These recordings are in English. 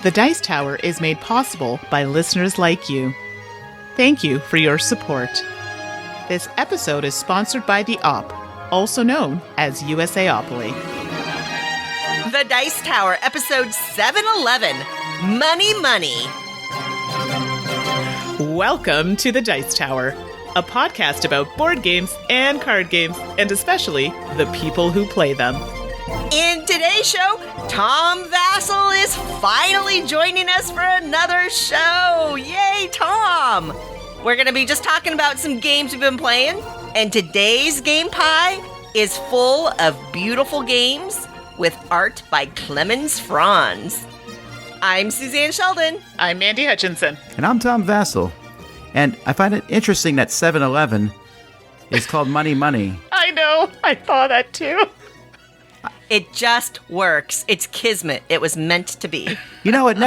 The Dice Tower is made possible by listeners like you. Thank you for your support. This episode is sponsored by the Op, also known as USAopoly. The Dice Tower, episode 711, Money Money. Welcome to The Dice Tower, a podcast about board games and card games, and especially the people who play them. In today's show, Tom Vassell is finally joining us for another show. Yay, Tom! We're going to be just talking about some games we've been playing, and today's game pie is full of beautiful games with art by Klemens Franz. I'm Suzanne Sheldon. I'm Mandi Hutchinson. And I'm Tom Vassell. And I find it interesting that 7-Eleven is called Money Money. I know. I thought that too. It just works. It's kismet. It was meant to be. You know, when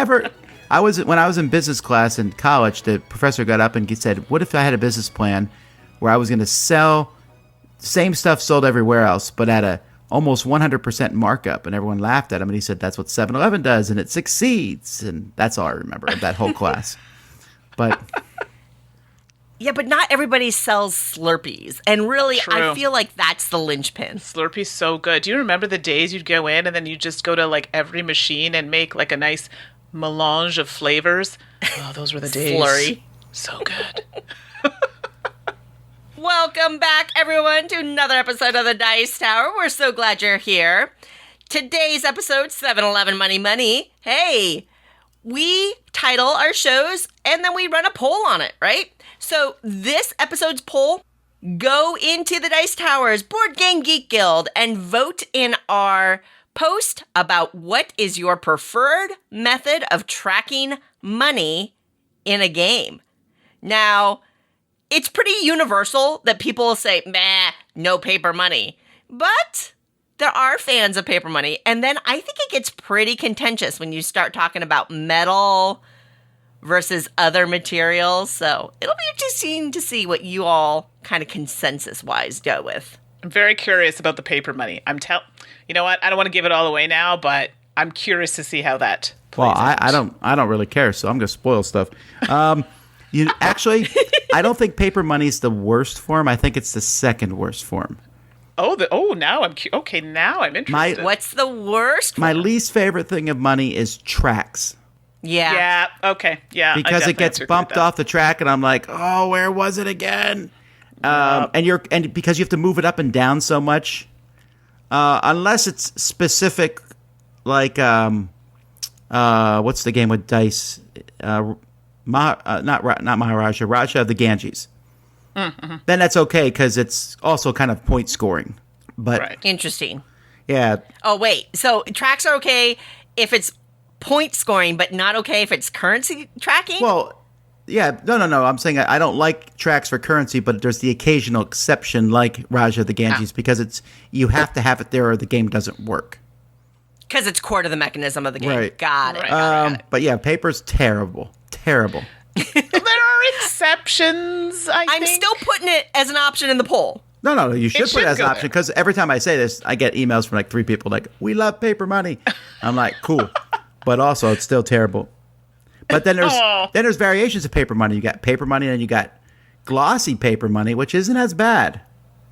I was in business class in college, the professor got up and he said, what if I had a business plan where I was going to sell the same stuff sold everywhere else, but at a almost 100% markup? And everyone laughed at him, and he said, that's what 7-Eleven does, and it succeeds. And that's all I remember of that whole class. But... Yeah, but not everybody sells Slurpees. And really, True. I feel like that's the linchpin. Slurpee's so good. Do you remember the days you'd go in and then you just go to like every machine and make like a nice melange of flavors? Oh, those were the days. Slurry. So good. Welcome back, everyone, to another episode of the Dice Tower. We're so glad you're here. Today's episode, 7-Eleven Money Money. Hey, we title our shows and then we run a poll on it, right? So this episode's poll, go into the Dice Tower's Board Game Geek Guild and vote in our post about what is your preferred method of tracking money in a game. Now, it's pretty universal that people will say, meh, no paper money. But there are fans of paper money. And then I think it gets pretty contentious when you start talking about metal versus other materials. So it'll be interesting to see what you all kind of consensus-wise go with. I'm very curious about the paper money. You know what? I don't want to give it all away now, but I'm curious to see how that plays out. I don't really care, so I'm going to spoil stuff. I don't think paper money is the worst form. I think it's the second worst form. Now I'm interested. What's the worst? My least favorite thing of money is tracks. Yeah. Okay. Yeah. Because it gets bumped off the track, and I'm like, oh, where was it again? And because you have to move it up and down so much, unless it's specific, like what's the game with dice? Not Maharaja, Raja of the Ganges. Mm-hmm. Then that's okay because it's also kind of point scoring. But right. Interesting. Yeah. Oh wait, so tracks are okay if it's point scoring, but not okay if it's currency tracking? Well, yeah, no. I'm saying I don't like tracks for currency, but there's the occasional exception, like Raja of the Ganges, because you have to have it there or the game doesn't work. Because it's core to the mechanism of the game. Right. Got it. Right. Got it. But yeah, paper's terrible. Terrible. There are exceptions, I think. I'm still putting it as an option in the poll. No, you should put it as go an option, because every time I say this, I get emails from like 3 people like, we love paper money. I'm like, cool. But also, it's still terrible. But then there's variations of paper money. You got paper money, and you got glossy paper money, which isn't as bad.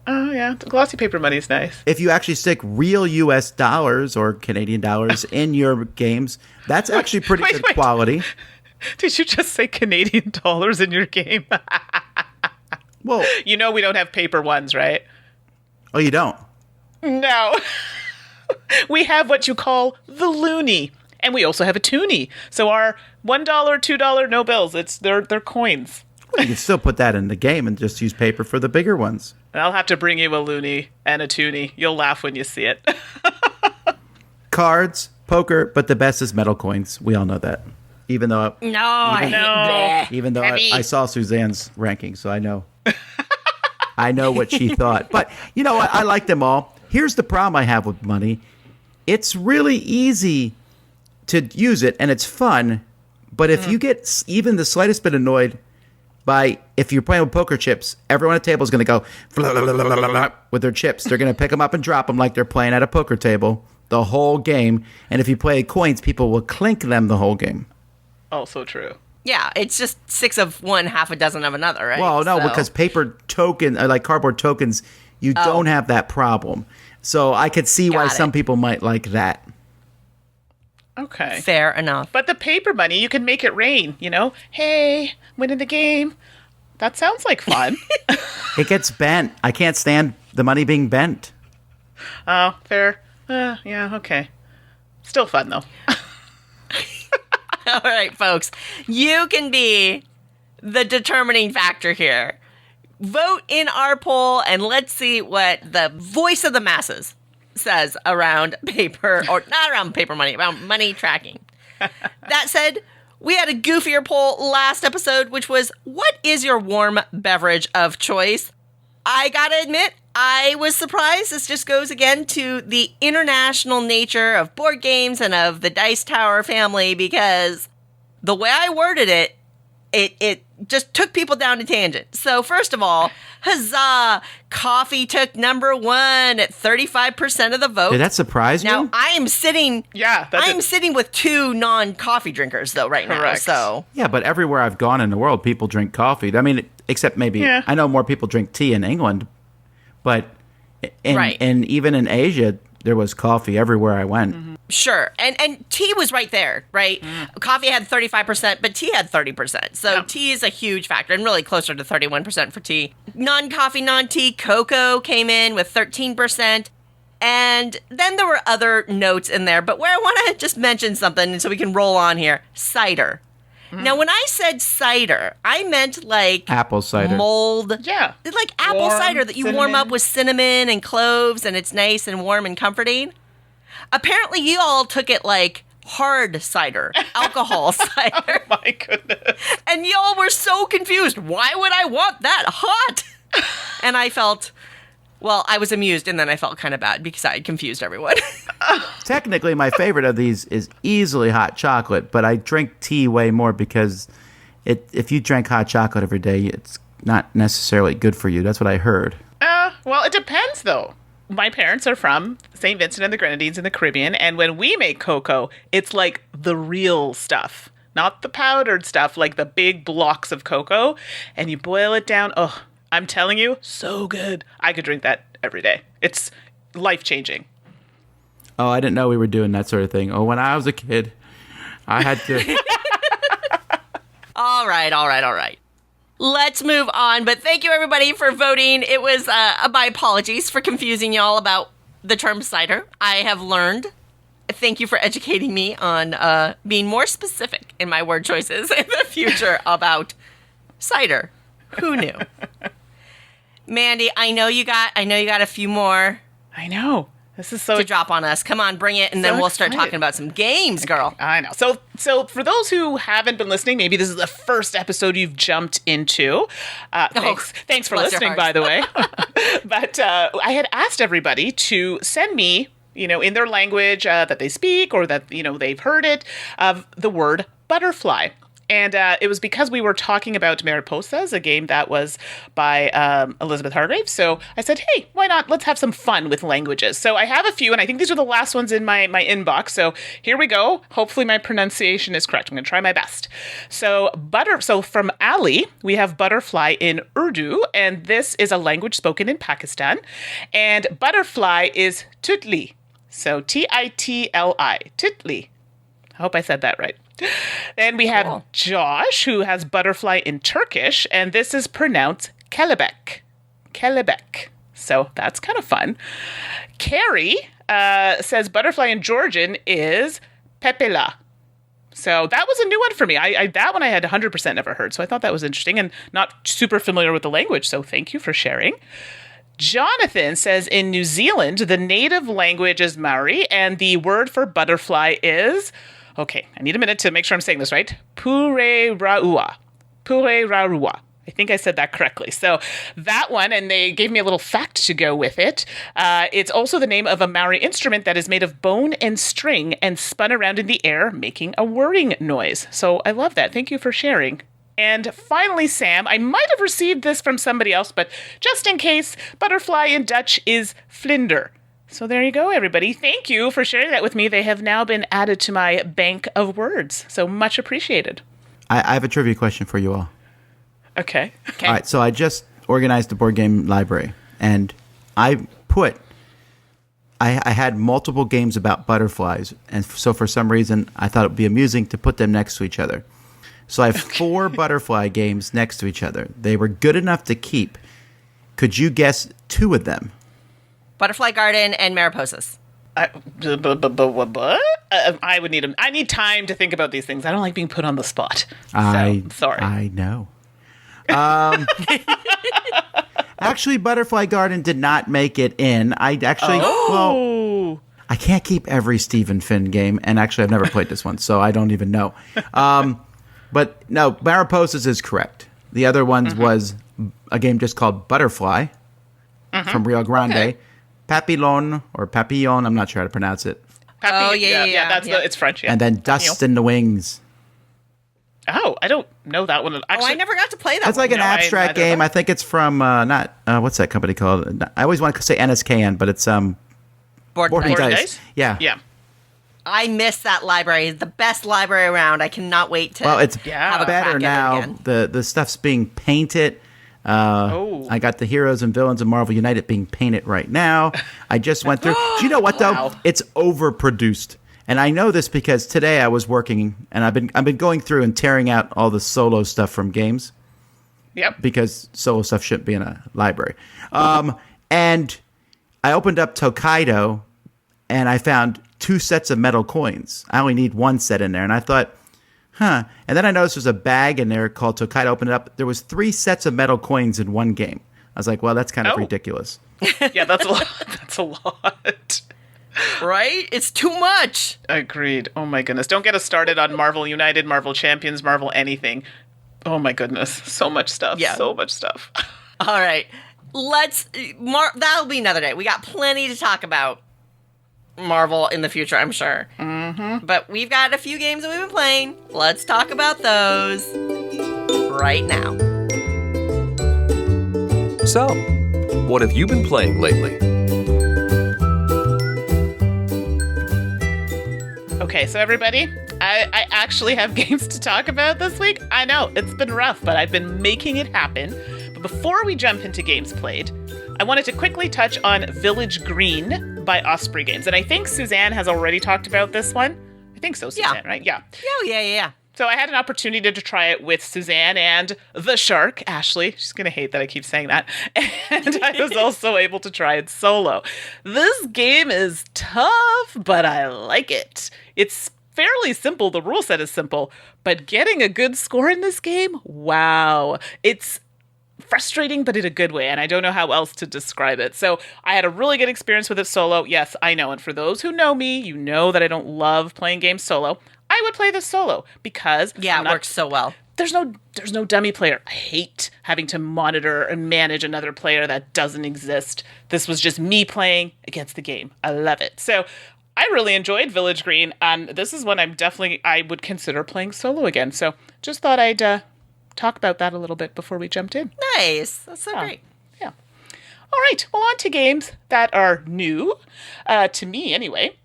Oh, yeah. The glossy paper money is nice. If you actually stick real U.S. dollars or Canadian dollars in your games, that's actually pretty good quality. Did you just say Canadian dollars in your game? Well, you know we don't have paper ones, right? Oh, you don't? No. We have what you call the loonie. And we also have a toonie. So our $1, $2 no bills, they're coins. Well, you can still put that in the game and just use paper for the bigger ones. And I'll have to bring you a loonie and a toonie. You'll laugh when you see it. Cards, poker, but the best is metal coins. We all know that. Even though I saw Suzanne's ranking, so I know. I know what she thought. But you know what? I like them all. Here's the problem I have with money. It's really easy to use it, and it's fun. But if you get even the slightest bit annoyed by, if you're playing with poker chips, everyone at the table is going to go with their chips. They're going to pick them up and drop them like they're playing at a poker table. the whole game. And if you play coins, people will clink them the whole game. Oh, so true. Yeah, it's just 6 of one, half a dozen of another, right? Well, no, because paper token, like cardboard tokens, you don't have that problem. So I could see why some people might like that. Okay. Fair enough. But the paper money, you can make it rain, you know? Hey, winning the game. That sounds like fun. It gets bent. I can't stand the money being bent. Oh, fair. Yeah, okay. Still fun, though. All right, folks. You can be the determining factor here. Vote in our poll, and let's see what the voice of the masses says around paper, or not around paper money, around money tracking. That said, we had a goofier poll last episode, which was, what is your warm beverage of choice? I gotta admit, I was surprised. This just goes again to the international nature of board games and of the Dice Tower family, because the way I worded it, it just took people down a tangent. So first of all, huzzah! Coffee took number 1 at 35% of the vote. Did that surprise you? Now I am sitting. Yeah, sitting with 2 non-coffee drinkers though right Correct. now. So Yeah, but everywhere I've gone in the world, people drink coffee. I mean, except maybe I know more people drink tea in England, but and even in Asia, there was coffee everywhere I went. Mm-hmm. sure, and tea was right there, right? Coffee had 35%, but tea had 30%. So tea is a huge factor, and really closer to 31% for tea. Non-coffee, non-tea, cocoa came in with 13%. And then there were other notes in there, but where I want to just mention something so we can roll on here. Cider. Now, when I said cider, I meant like Apple cider. Mulled. Yeah. Like apple Warm cider that you warm cinnamon. up with cinnamon and cloves, and it's nice and warm and comforting. Apparently, you all took it like hard cider, alcohol cider. Oh, my goodness. And y'all were so confused. Why would I want that hot? And I felt, well, I was amused, and then I felt kind of bad because I had confused everyone. Technically, my favorite of these is easily hot chocolate, but I drink tea way more because if you drank hot chocolate every day, it's not necessarily good for you. That's what I heard. Well, it depends, though. My parents are from St. Vincent and the Grenadines in the Caribbean, and when we make cocoa, it's like the real stuff, not the powdered stuff, like the big blocks of cocoa, and you boil it down. Oh, I'm telling you, so good. I could drink that every day. It's life-changing. Oh, I didn't know we were doing that sort of thing. Oh, when I was a kid, I had to... All right. Let's move on. But thank you, everybody, for voting. It was my apologies for confusing y'all about the term cider. I have learned. Thank you for educating me on being more specific in my word choices in the future about cider. Who knew? Mandy, I know you got a few more I know. This is so to drop on us. Come on, bring it, and So then we'll start excited. talking about some games, girl. I know. So for those who haven't been listening, maybe this is the first episode you've jumped into. Thanks for bless your listening, hearts. by the way. But I had asked everybody to send me, in their language that they speak or that, they've heard it, of the word butterfly. And it was because we were talking about Mariposas, a game that was by Elizabeth Hargrave. So I said, hey, why not? Let's have some fun with languages. So I have a few, and I think these are the last ones in my inbox. So here we go. Hopefully my pronunciation is correct. I'm going to try my best. So from Ali, we have butterfly in Urdu, and this is a language spoken in Pakistan. And butterfly is tutli. So Titli, tutli. I hope I said that right. Then we have Josh, who has butterfly in Turkish, and this is pronounced kelebek. Kelebek. So that's kind of fun. Carrie says butterfly in Georgian is pepela. So that was a new one for me. That one I had 100% never heard, so I thought that was interesting and not super familiar with the language, so thank you for sharing. Jonathan says in New Zealand, the native language is Maori, and the word for butterfly is... Okay, I need a minute to make sure I'm saying this right. Pureraua. Pureraua. I think I said that correctly. So that one, and they gave me a little fact to go with it. It's also the name of a Maori instrument that is made of bone and string and spun around in the air, making a whirring noise. So I love that. Thank you for sharing. And finally, Sam, I might have received this from somebody else, but just in case, butterfly in Dutch is vlinder. So there you go, everybody. Thank you for sharing that with me. They have now been added to my bank of words. So much appreciated. I have a trivia question for you all. Okay. Okay. All right, so I just organized a board game library, and I had multiple games about butterflies, and so for some reason I thought it would be amusing to put them next to each other. So I have 4 butterfly games next to each other. They were good enough to keep. Could you guess 2 of them? Butterfly Garden and Mariposas. I would need I need time to think about these things. I don't like being put on the spot. Sorry. I know. Actually, Butterfly Garden did not make it in. I can't keep every Stephen Finn game, and actually I've never played this one, so I don't even know. But no, Mariposas is correct. The other one was a game just called Butterfly from Rio Grande. Okay. Papillon or Papillon, I'm not sure how to pronounce it. Yeah. That's it's French. Yeah. And then Dust in the Wings. Oh, I don't know that one. Actually, I never got to play that That's one. like an abstract game. I think it's from what's that company called? I always want to say NSKN, but it's Board Board Dice. Dice. Yeah. Yeah. I miss that library. It's the best library around. I cannot wait to Well, it's have a better crack now. at it again. The stuff's being painted. I got the heroes and villains of Marvel United being painted right now. I just went through. Do you know what though? Wow. It's overproduced, and I know this because today I was working, and I've been going through and tearing out all the solo stuff from games. Yep. Because solo stuff shouldn't be in a library. And I opened up Tokaido, and I found 2 sets of metal coins. I only need 1 set in there, and I thought, and then I noticed there's a bag in there called Tokaido. Opened it up. There was 3 sets of metal coins in one game. I was like, well, that's kind of ridiculous. Yeah, that's a lot. That's a lot. Right? It's too much. Agreed. Oh my goodness. Don't get us started on Marvel United, Marvel Champions, Marvel anything. Oh my goodness. So much stuff. Yeah. So much stuff. All right. That'll be another day. We got plenty to talk about Marvel in the future, I'm sure. Mm-hmm. But we've got a few games that we've been playing. Let's talk about those right now. So, what have you been playing lately? Okay, so everybody, I actually have games to talk about this week. I know, it's been rough, but I've been making it happen. But before we jump into games played, I wanted to quickly touch on Village Green by Osprey Games. And I think Suzanne has already talked about this one. I think so, Suzanne, right? Yeah. Oh, yeah. So I had an opportunity to try it with Suzanne and the shark, Ashley. She's going to hate that I keep saying that. And I was also able to try it solo. This game is tough, but I like it. It's fairly simple. The rule set is simple, but getting a good score in this game, wow. It's frustrating, but in a good way, and I don't know how else to describe it. So I had a really good experience with it solo. Yes, I know. And for those who know me, you know that I don't love playing games solo. I would play this solo because it works so well. There's no dummy player. I hate having to monitor and manage another player that doesn't exist. This was just me playing against the game. I love it. So I really enjoyed Village Green, and this is one I would consider playing solo again. So just thought I'd talk about that a little bit before we jumped in. Nice. That's so great. Yeah. All right. Well, on to games that are new, to me anyway.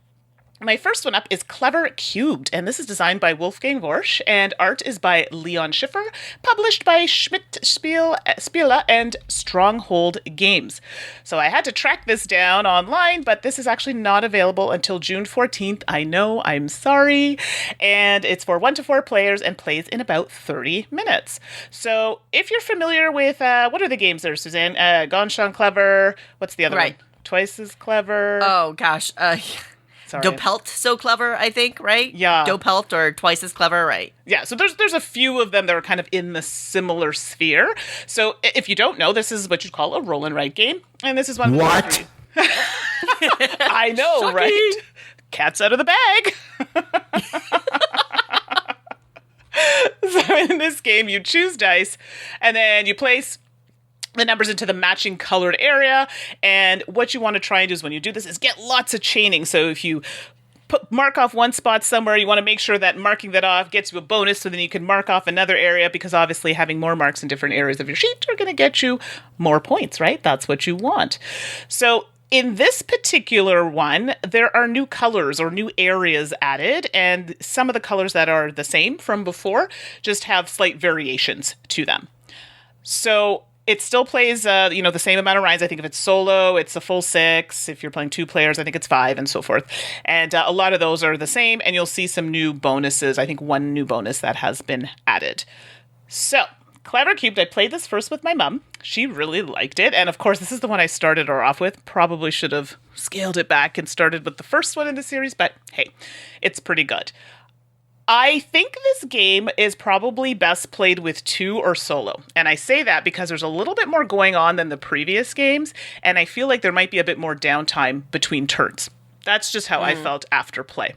My first one up is Clever Cubed, and this is designed by Wolfgang Worsch, and art is by Leon Schiffer, published by Schmidt Spiele and Stronghold Games. So I had to track this down online, but this is actually not available until June 14th. I know, I'm sorry. And it's for 1 to 4 players and plays in about 30 minutes. So if you're familiar with, what are the games there, Suzanne? Gonshon Clever, what's the other one? Twice as Clever. Oh, gosh. Sorry. Dopelt so clever, I think, right? Yeah. Dopelt or Twice as clever, right? Yeah, so there's a few of them that are kind of in the similar sphere. So if you don't know, this is what you'd call a roll and write game. And this is one... What? I know, Shocking. right? Cat's out of the bag. So in this game, you choose dice, and then you place the numbers into the matching colored area. And what you want to try and do is when you do this is get lots of chaining. So if you mark off one spot somewhere, you want to make sure that marking that off gets you a bonus, so then you can mark off another area, because obviously having more marks in different areas of your sheet are going to get you more points, right? That's what you want. So in this particular one, there are new colors or new areas added, and some of the colors that are the same from before just have slight variations to them. So it still plays, the same amount of rounds. I think if it's solo, it's a full 6. If you're playing 2 players, I think it's 5, and so forth. And a lot of those are the same, and you'll see some new bonuses. I think one new bonus that has been added. So, Clever Cubed, I played this first with my mom. She really liked it. And of course, this is the one I started her off with. Probably should have scaled it back and started with the first one in the series, but hey, it's pretty good. I think this game is probably best played with 2 or solo. And I say that because there's a little bit more going on than the previous games, and I feel like there might be a bit more downtime between turns. That's just how I felt after play.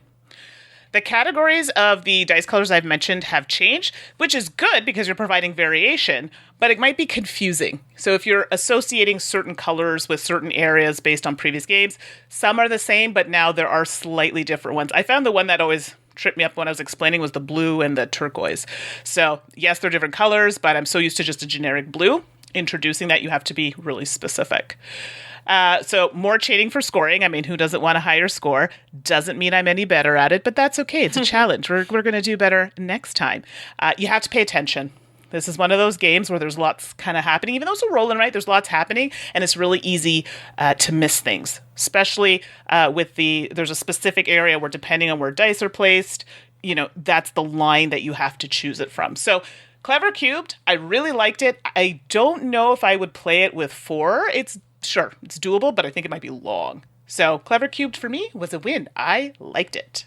The categories of the dice colors I've mentioned have changed, which is good because you're providing variation, but it might be confusing. So if you're associating certain colors with certain areas based on previous games, some are the same, but now there are slightly different ones. I found the one that always tripped me up when I was explaining was the blue and the turquoise. So yes, they're different colors, but I'm so used to just a generic blue. Introducing that, you have to be really specific. So more chaining for scoring. I mean, who doesn't want a higher score? Doesn't mean I'm any better at it, but that's okay. It's a challenge. We're going to do better next time. You have to pay attention. This is one of those games where there's lots kind of happening. Even though it's a rolling, right, there's lots happening, and it's really easy to miss things, especially there's a specific area where depending on where dice are placed, that's the line that you have to choose it from. So Clever Cubed, I really liked it. I don't know if I would play it with 4. Sure, it's doable, but I think it might be long. So Clever Cubed for me was a win. I liked it.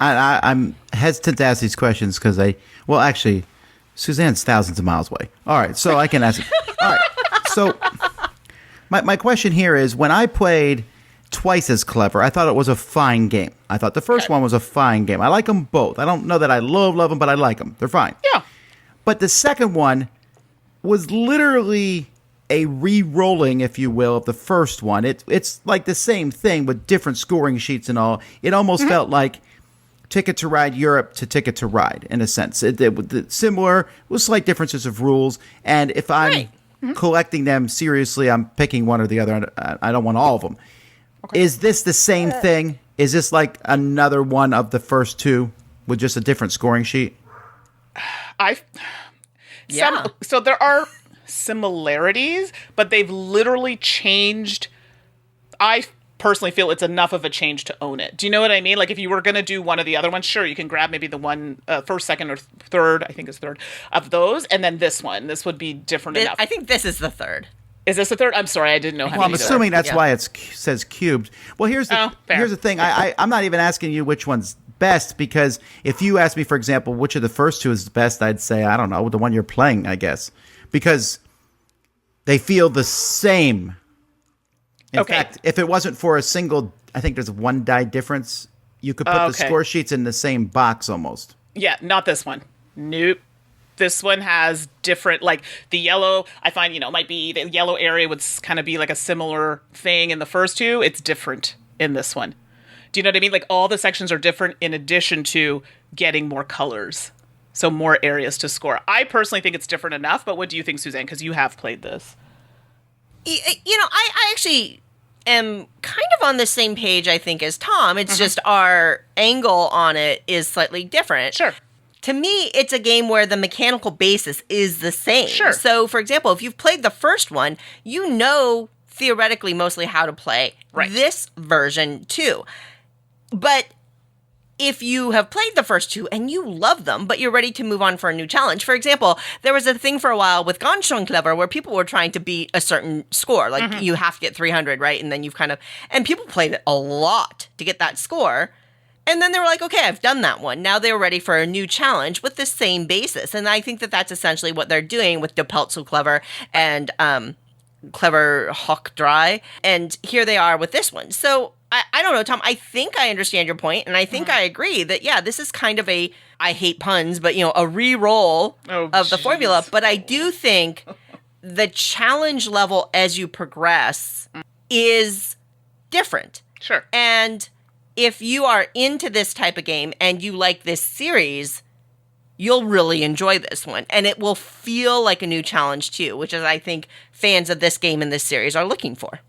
I'm hesitant to ask these questions because actually, Suzanne's thousands of miles away. All right, so I can ask. All right, so my question here is, when I played twice as Clever, I thought it was a fine game. I thought the first one was a fine game. I like them both. I don't know that I love them, but I like them. They're fine. Yeah. But the second one was literally a re-rolling, if you will, of the first one. It's like the same thing with different scoring sheets and all. It almost felt like Ticket to Ride Europe to Ticket to Ride, in a sense. It similar, with slight differences of rules. And if I'm collecting them seriously, I'm picking one or the other. I don't want all of them. Okay. Is this the same thing? Is this like another one of the first 2 with just a different scoring sheet? So there are similarities, but they've literally changed. I personally feel it's enough of a change to own it. Do you know what I mean? Like if you were going to do one of the other ones, sure, you can grab maybe the one first, second, or third, I think it's third, of those, and then this one. This would be different enough. I think this is the third. Is this the third? I'm sorry, I didn't know how many. Well, I'm assuming that's why it says cubed. Well, here's the thing. I'm not even asking you which one's best, because if you ask me, for example, which of the first 2 is the best, I'd say, I don't know, the one you're playing, I guess. Because they feel the same. In fact, if it wasn't for a single, I think there's 1 die difference, you could put the score sheets in the same box almost. Yeah, not this one. Nope. This one has different, like the yellow, I find, might be the yellow area would kind of be like a similar thing in the first 2. It's different in this one. Do you know what I mean? Like all the sections are different in addition to getting more colors. So more areas to score. I personally think it's different enough, but what do you think, Suzanne? Because you have played this. I actually am kind of on the same page, I think, as Tom. It's just our angle on it is slightly different. Sure. To me, it's a game where the mechanical basis is the same. Sure. So, for example, if you've played the first one, you know theoretically mostly how to play this version too. But if you have played the first 2 and you love them, but you're ready to move on for a new challenge. For example, there was a thing for a while with Ganz schön clever where people were trying to beat a certain score. Like you have to get 300, right? And then and people played it a lot to get that score. And then they were like, okay, I've done that one. Now they're ready for a new challenge with the same basis. And I think that that's essentially what they're doing with Doppelt so clever and Clever Hock Dry. And here they are with this one. So I don't know, Tom, I think I understand your point, and I think I agree that, this is kind of I hate puns, but, a re-roll of the formula. But I do think the challenge level as you progress is different. Sure. And if you are into this type of game and you like this series, you'll really enjoy this one. And it will feel like a new challenge too, which is, I think, fans of this game and this series are looking for.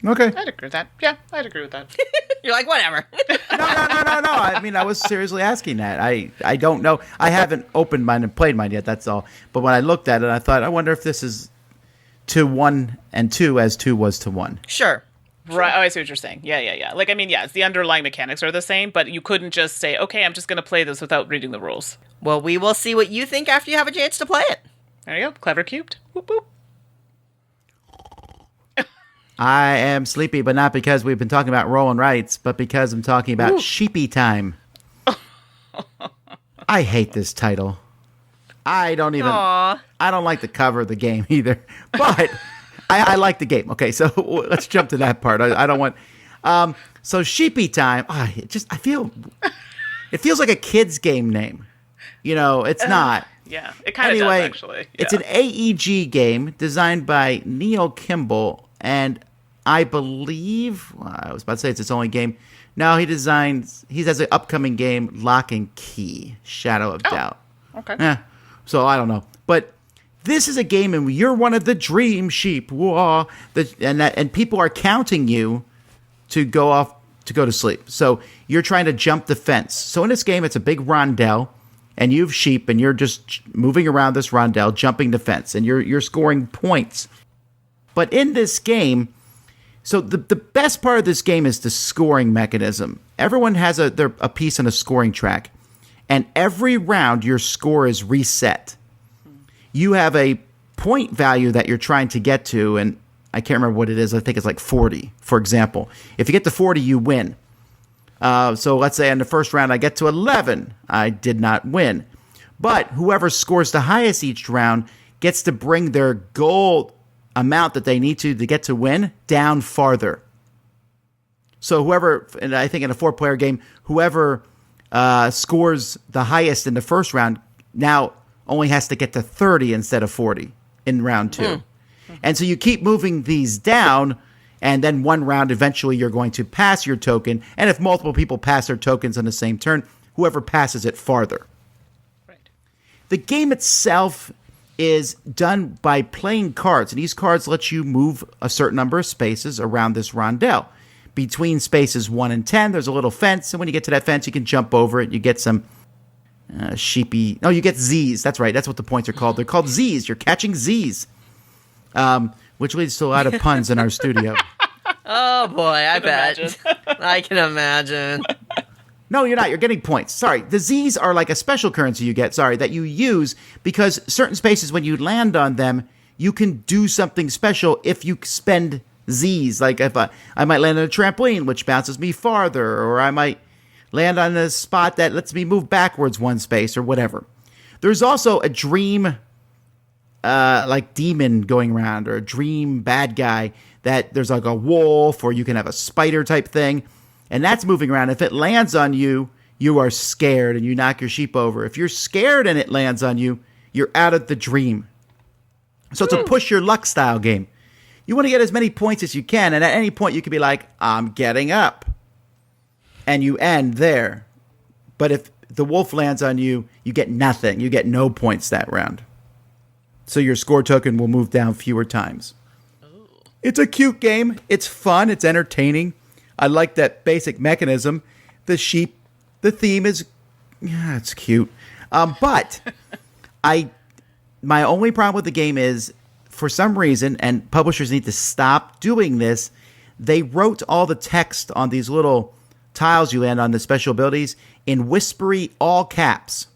Okay. I'd agree with that. Yeah, I'd agree with that. You're like, whatever. No. I mean, I was seriously asking that. I don't know. I haven't opened mine and played mine yet, that's all. But when I looked at it, I thought, I wonder if this is to 1 and 2 as 2 was to 1. Sure. Right. Oh, I see what you're saying. Yeah. Like, I mean, yes, the underlying mechanics are the same, but you couldn't just say, okay, I'm just going to play this without reading the rules. Well, we will see what you think after you have a chance to play it. There you go. Clever cubed. Whoop, whoop. I am sleepy, but not because we've been talking about roll and rights, but because I'm talking about Sheepy Time. I hate this title. I don't like the cover of the game either, but I like the game. Okay, so let's jump to that part. I don't want. So Sheepy Time. It feels like a kid's game name. It's not. Yeah, it kind of does, actually. Yeah. It's an AEG game designed by Neil Kimball, and I believe, I was about to say it's its only game. No, he has an upcoming game, Lock and Key, Shadow of Doubt. Okay. Yeah, so I don't know. But this is a game and you're one of the dream sheep. Whoa, and people are counting you to go to sleep. So you're trying to jump the fence. So in this game, it's a big rondel, and you have sheep, and you're just moving around this rondel, jumping the fence, and you're scoring points. But in this game, so the best part of this game is the scoring mechanism. Everyone has a piece on a scoring track, and every round your score is reset. You have a point value that you're trying to get to, and I can't remember what it is. I think it's like 40, for example. If you get to 40, you win. So let's say in the first round I get to 11. I did not win. But whoever scores the highest each round gets to bring their goal amount that they need to get to win down farther. So whoever, and I think in a 4-player game, whoever scores the highest in the first round now only has to get to 30 instead of 40 in round 2. And so you keep moving these down, and then one round, eventually you're going to pass your token. And if multiple people pass their tokens on the same turn, whoever passes it farther. Right. The game itself is done by playing cards, and these cards let you move a certain number of spaces around this rondel. Between spaces 1 and 10, there's a little fence, and when you get to that fence, you can jump over it. You get some sheepy... No, you get Z's. That's right. That's what the points are called. They're called Z's. You're catching Z's. Which leads to a lot of puns in our studio. Oh, boy, I bet. I can imagine. No, you're not. You're getting points. Sorry. The Z's are like a special currency you get, that you use because certain spaces, when you land on them, you can do something special if you spend Z's. Like if I might land on a trampoline, which bounces me farther, or I might land on a spot that lets me move backwards one space or whatever. There's also a dream like demon going around, or a dream bad guy that there's like a wolf, or you can have a spider type thing, and that's moving around. If it lands on you, you are scared and you knock your sheep over. If you're scared and it lands on you, you're out of the dream. So it's a push your luck style game. You want to get as many points as you can, and at any point you can be like, I'm getting up. And you end there. But if the wolf lands on you, you get nothing. You get no points that round. So your score token will move down fewer times. Ooh. It's a cute game. It's fun. It's entertaining. I like that basic mechanism. The sheep, the theme is, it's cute. But my only problem with the game is, for some reason, and publishers need to stop doing this, they wrote all the text on these little tiles you land on, the special abilities, in whispery all caps.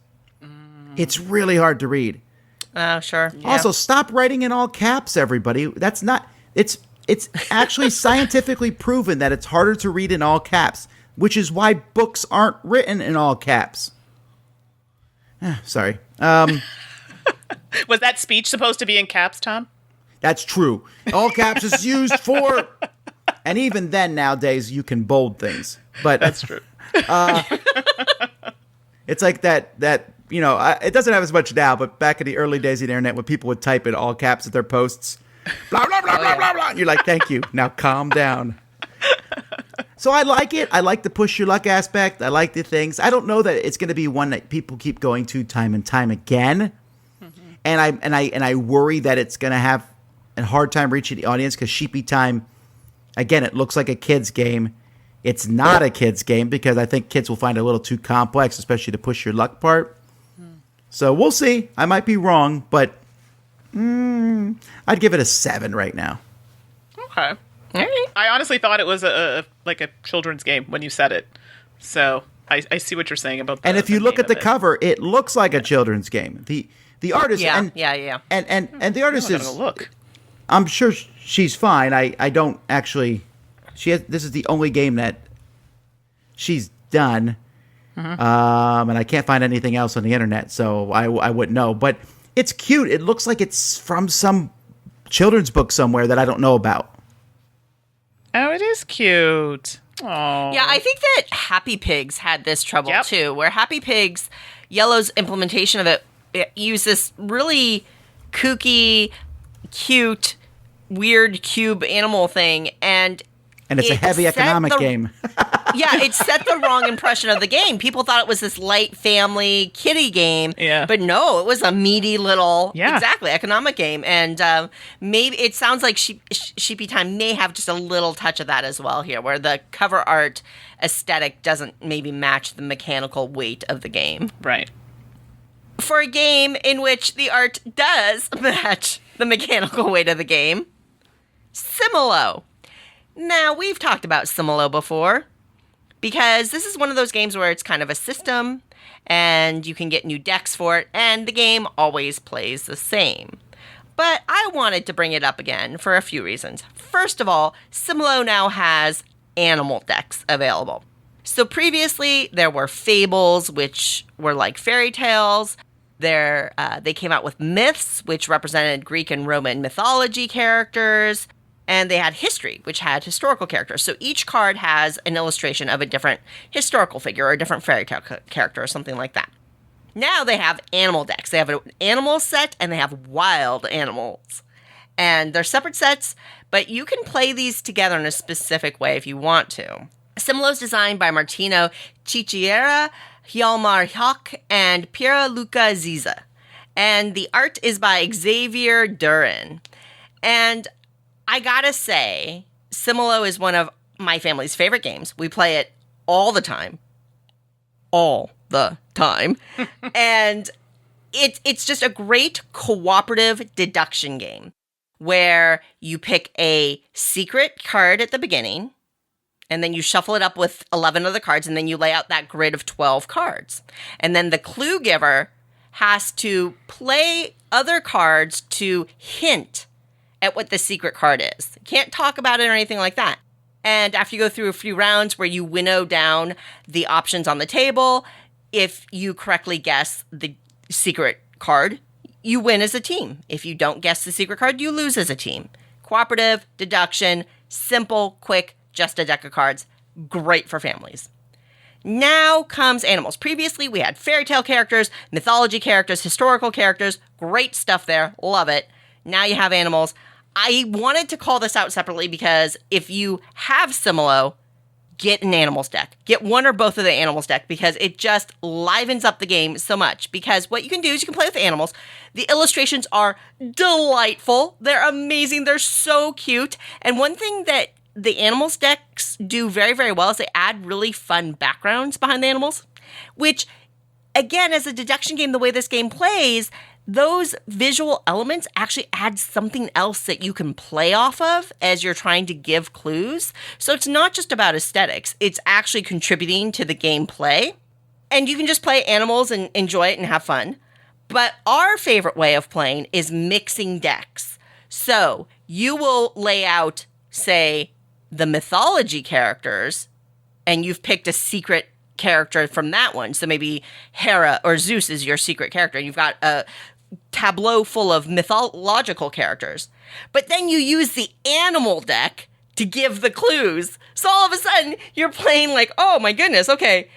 It's really hard to read. Oh, sure. Yeah. Also, stop writing in all caps, everybody. That's not... It's actually scientifically proven that it's harder to read in all caps, which is why books aren't written in all caps. Sorry. Was that speech supposed to be in caps, Tom? That's true. All caps is used for... And even then, nowadays, you can bold things. But that's true. It's like that it doesn't have as much now, but back in the early days of the internet, when people would type in all caps at their posts, blah, blah, blah, blah, blah, blah, and you're like, thank you. Now calm down. So I like it. I like the push your luck aspect. I like the things. I don't know that it's going to be one that people keep going to time and time again. Mm-hmm. And I worry that it's going to have a hard time reaching the audience because Sheepy Time, again, it looks like a kid's game. It's not a kid's game because I think kids will find it a little too complex, especially to push your luck part. So we'll see. I might be wrong, but I'd give it a 7 right now. Okay. All right. I honestly thought it was like a children's game when you said it. So I see what you're saying about that. And if you look at the cover, it looks like a children's game. The artist, Yeah, and the artist I'm is. gonna look. I'm sure she's fine. I don't actually. This is the only game that she's done, and I can't find anything else on the internet, so I wouldn't know. But it's cute. It looks like it's from some children's book somewhere that I don't know about. Oh, it is cute. Oh. Yeah, I think that Happy Pigs had this trouble too, where Happy Pigs, Yellow's implementation of it used this really kooky, cute, weird cube animal thing, and it's a heavy economic game. Yeah, it set the wrong impression of the game. People thought it was this light family kiddie game. Yeah. But no, it was a meaty little, Yeah. exactly, economic game. And maybe it sounds like Sheepy Time may have just a little touch of that as well here, where the cover art aesthetic doesn't maybe match the mechanical weight of the game. Right. For a game in which the art does match the mechanical weight of the game, Similo. Now, we've talked about Similo before, because this is one of those games where it's kind of a system, and you can get new decks for it, and the game always plays the same. But I wanted to bring it up again for a few reasons. First of all, Similo now has animal decks available. So previously, there were fables, which were like fairy tales. They came out with myths, which represented Greek and Roman mythology characters. And they had history, which had historical characters. So each card has an illustration of a different historical figure or a different fairy tale character or something like that. Now they have animal decks. They have an animal set and they have wild animals. And they're separate sets, but you can play these together in a specific way if you want to. Similo is designed by Martino Cicciera, Hjalmar Hock, and Piera Luca Ziza. And the art is by Xavier Durin. And I gotta say, Similo is one of my family's favorite games. We play it all the time. All the time. And it's just a great cooperative deduction game where you pick a secret card at the beginning, and then you shuffle it up with 11 other cards, and then you lay out that grid of 12 cards. And then the clue giver has to play other cards to hint at what the secret card is. Can't talk about it or anything like that. And after you go through a few rounds where you winnow down the options on the table, if you correctly guess the secret card, you win as a team. If you don't guess the secret card, you lose as a team. Cooperative, deduction, simple, quick, just a deck of cards. Great for families. Now comes animals. Previously, we had fairy tale characters, mythology characters, historical characters. Great stuff there. Love it. Now you have animals. I wanted to call this out separately because if you have Similo, get an animals deck. Get one or both of the animals deck because it just livens up the game so much. Because what you can do is you can play with animals. The illustrations are delightful. They're amazing. They're so cute. And one thing that the animals decks do very, very well is they add really fun backgrounds behind the animals, which, again, as a deduction game, the way this game plays, those visual elements actually add something else that you can play off of as you're trying to give clues. So it's not just about aesthetics. It's actually contributing to the gameplay. And you can just play animals and enjoy it and have fun. But our favorite way of playing is mixing decks. So you will lay out, say, the mythology characters, and you've picked a secret character from that one. So maybe Hera or Zeus is your secret character, and you've got a tableau full of mythological characters. But then you use the animal deck to give the clues. So all of a sudden, you're playing like, oh my goodness, okay,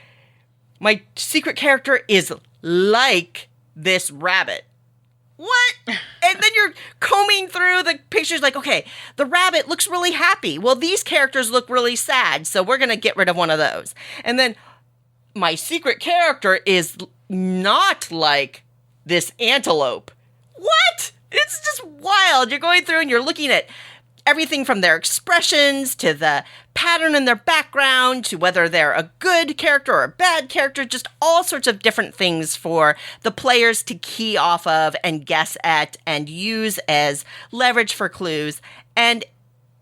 my secret character is like this rabbit. What? And then you're combing through the pictures like, okay, the rabbit looks really happy. Well, these characters look really sad, so we're going to get rid of one of those. And then my secret character is not like this antelope. What? It's just wild. You're going through and you're looking at everything from their expressions to the pattern in their background to whether they're a good character or a bad character, just all sorts of different things for the players to key off of and guess at and use as leverage for clues. And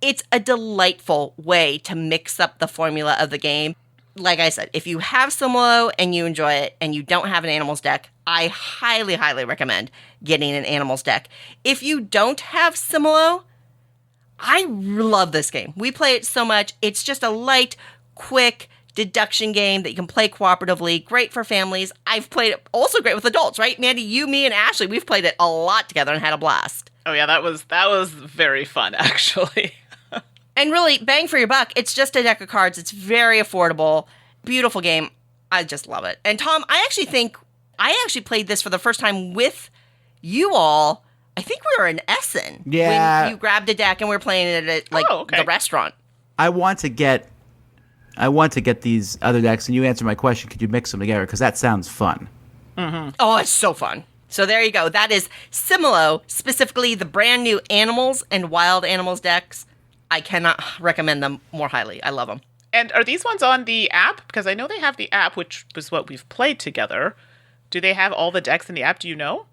it's a delightful way to mix up the formula of the game. Like I said, if you have Similo and you enjoy it and you don't have an animals deck, I highly, highly recommend getting an animals deck. If you don't have Similo, I love this game. We play it so much. It's just a light, quick deduction game that you can play cooperatively. Great for families. I've played it also great with adults, right? Mandy, you, me, and Ashley, we've played it a lot together and had a blast. Oh yeah, that was very fun, actually. And really, bang for your buck. It's just a deck of cards. It's very affordable. Beautiful game. I just love it. And Tom, I actually played this for the first time with you all. I think we were in Essen. Yeah. When you grabbed a deck and we were playing it at the restaurant. I want to get these other decks, and you answer my question. Could you mix them together? Because that sounds fun. Mm-hmm. Oh, it's so fun. So there you go. That is Similo, specifically the brand new Animals and Wild Animals decks. I cannot recommend them more highly. I love them. And are these ones on the app? Because I know they have the app, which was what we've played together. Do they have all the decks in the app? Do you know?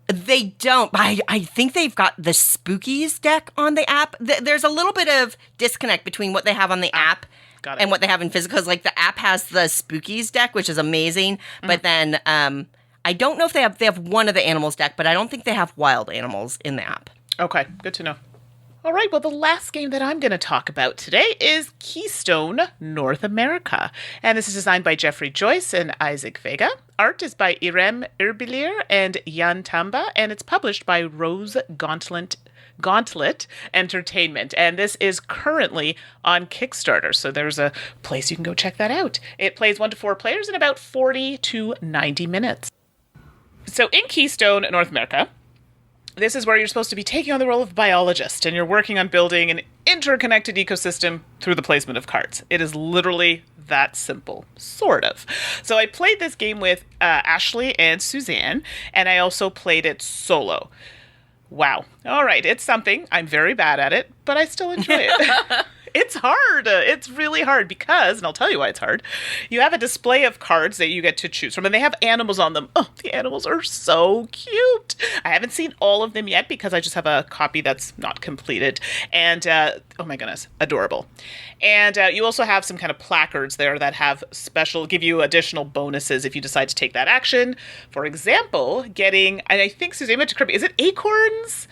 They don't. I think they've got the Spookies deck on the app. There's a little bit of disconnect between what they have on the app and what they have in physical. Because like the app has the Spookies deck, which is amazing. Mm-hmm. But then I don't know if they have one of the animals deck, but I don't think they have wild animals in the app. Okay, good to know. All right, well, the last game that I'm going to talk about today is Keystone North America. And this is designed by Jeffrey Joyce and Isaac Vega. Art is by Irem Erbilir and Jan Tamba, and it's published by Rose Gauntlet Entertainment. And this is currently on Kickstarter, so there's a place you can go check that out. It plays 1 to 4 players in about 40 to 90 minutes. So in Keystone North America, this is where you're supposed to be taking on the role of biologist, and you're working on building an interconnected ecosystem through the placement of cards. It is literally that simple, sort of. So I played this game with Ashley and Suzanne, and I also played it solo. Wow. All right, it's something. I'm very bad at it, but I still enjoy it. It's hard. It's really hard because, and I'll tell you why it's hard, you have a display of cards that you get to choose from, and they have animals on them. Oh, the animals are so cute. I haven't seen all of them yet because I just have a copy that's not completed. And, oh my goodness, adorable. And you also have some kind of placards there that have give you additional bonuses if you decide to take that action. For example, getting, and I think Suzanne went to Kirby, is it acorns?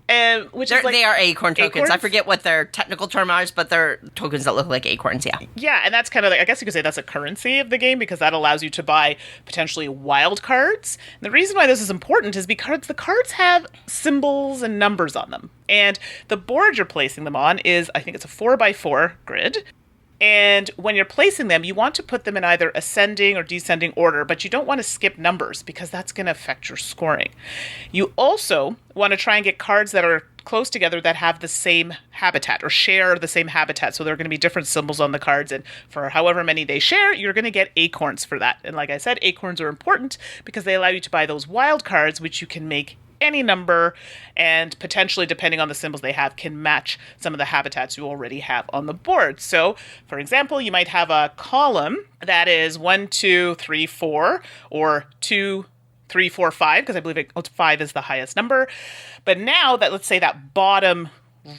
They are acorn tokens. Acorns? I forget what their technical term is, but they're tokens that look like acorns, yeah. Yeah, and that's kind of like, I guess you could say that's a currency of the game because that allows you to buy potentially wild cards. And the reason why this is important is because the cards have symbols and numbers on them. And the board you're placing them on is, I think it's a 4x4 grid. And when you're placing them, you want to put them in either ascending or descending order, but you don't want to skip numbers because that's going to affect your scoring. You also want to try and get cards that are close together that have the same habitat or share the same habitat. So there are going to be different symbols on the cards, and for however many they share, you're going to get acorns for that. And like I said, acorns are important because they allow you to buy those wild cards, which you can make any number, and potentially, depending on the symbols they have, can match some of the habitats you already have on the board. So, for example, you might have a column that is 1, 2, 3, 4, or 2, 3, 4, 5, because I believe 5 is the highest number. But now that, let's say that bottom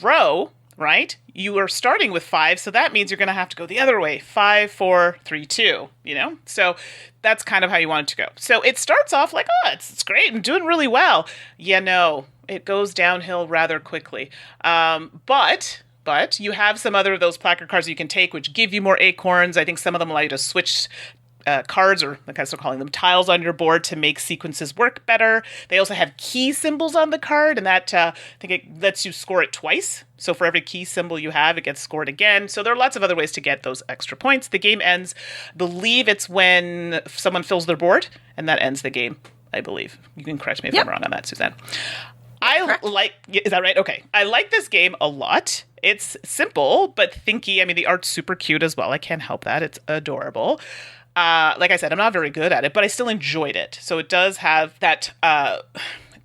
row, right, you are starting with 5, so that means you're going to have to go the other way. 5, 4, 3, 2, So that's kind of how you want it to go. So it starts off like, oh, it's great and doing really well. It goes downhill rather quickly. But you have some other of those placard cards you can take, which give you more acorns. I think some of them allow you to switch cards, or like I was calling them, tiles on your board to make sequences work better. They also have key symbols on the card, and that I think it lets you score it twice. So for every key symbol you have, it gets scored again. So there are lots of other ways to get those extra points. The game ends, I believe it's when someone fills their board, and that ends the game, I believe. You can correct me if I'm wrong on that, Suzanne. Is that right? Okay. I like this game a lot. It's simple, but thinky. I mean, the art's super cute as well. I can't help that. It's adorable. Like I said, I'm not very good at it, but I still enjoyed it. So it does have that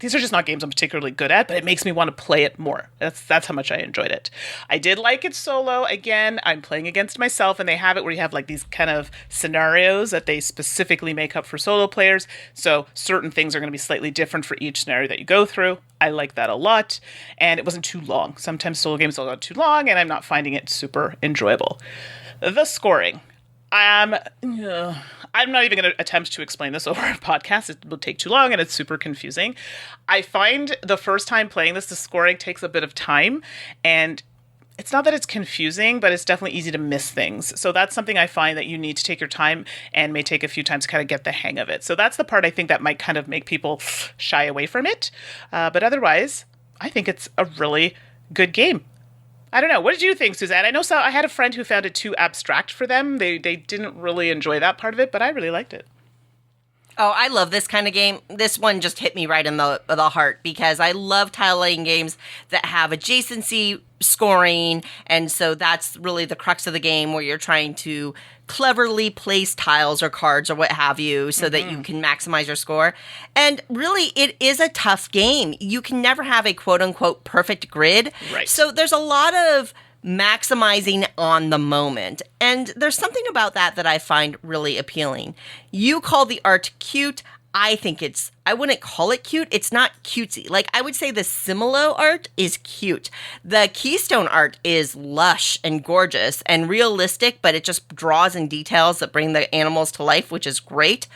these are just not games I'm particularly good at, but it makes me want to play it more. That's how much I enjoyed it. I did like it solo. Again, I'm playing against myself, and they have it where you have like these kind of scenarios that they specifically make up for solo players. So certain things are going to be slightly different for each scenario that you go through. I like that a lot, and it wasn't too long. Sometimes solo games will go too long, and I'm not finding it super enjoyable. The scoring. I'm not even going to attempt to explain this over a podcast. It will take too long, and it's super confusing. I find the first time playing this, the scoring takes a bit of time, and it's not that it's confusing, but it's definitely easy to miss things. So that's something I find that you need to take your time and may take a few times to kind of get the hang of it. So that's the part I think that might kind of make people shy away from it. But otherwise, I think it's a really good game. I don't know. What did you think, Suzanne? I know I had a friend who found it too abstract for them. They didn't really enjoy that part of it, but I really liked it. Oh, I love this kind of game. This one just hit me right in the heart because I love tile-laying games that have adjacency scoring, and so that's really the crux of the game where you're trying to cleverly place tiles or cards or what have you so that you can maximize your score. And really, it is a tough game. You can never have a quote-unquote perfect grid. Right. So there's a lot of maximizing on the moment. And there's something about that I find really appealing. You call the art cute. I wouldn't call it cute. It's not cutesy. Like, I would say the Similo art is cute. The Keystone art is lush and gorgeous and realistic, but it just draws in details that bring the animals to life, which is great.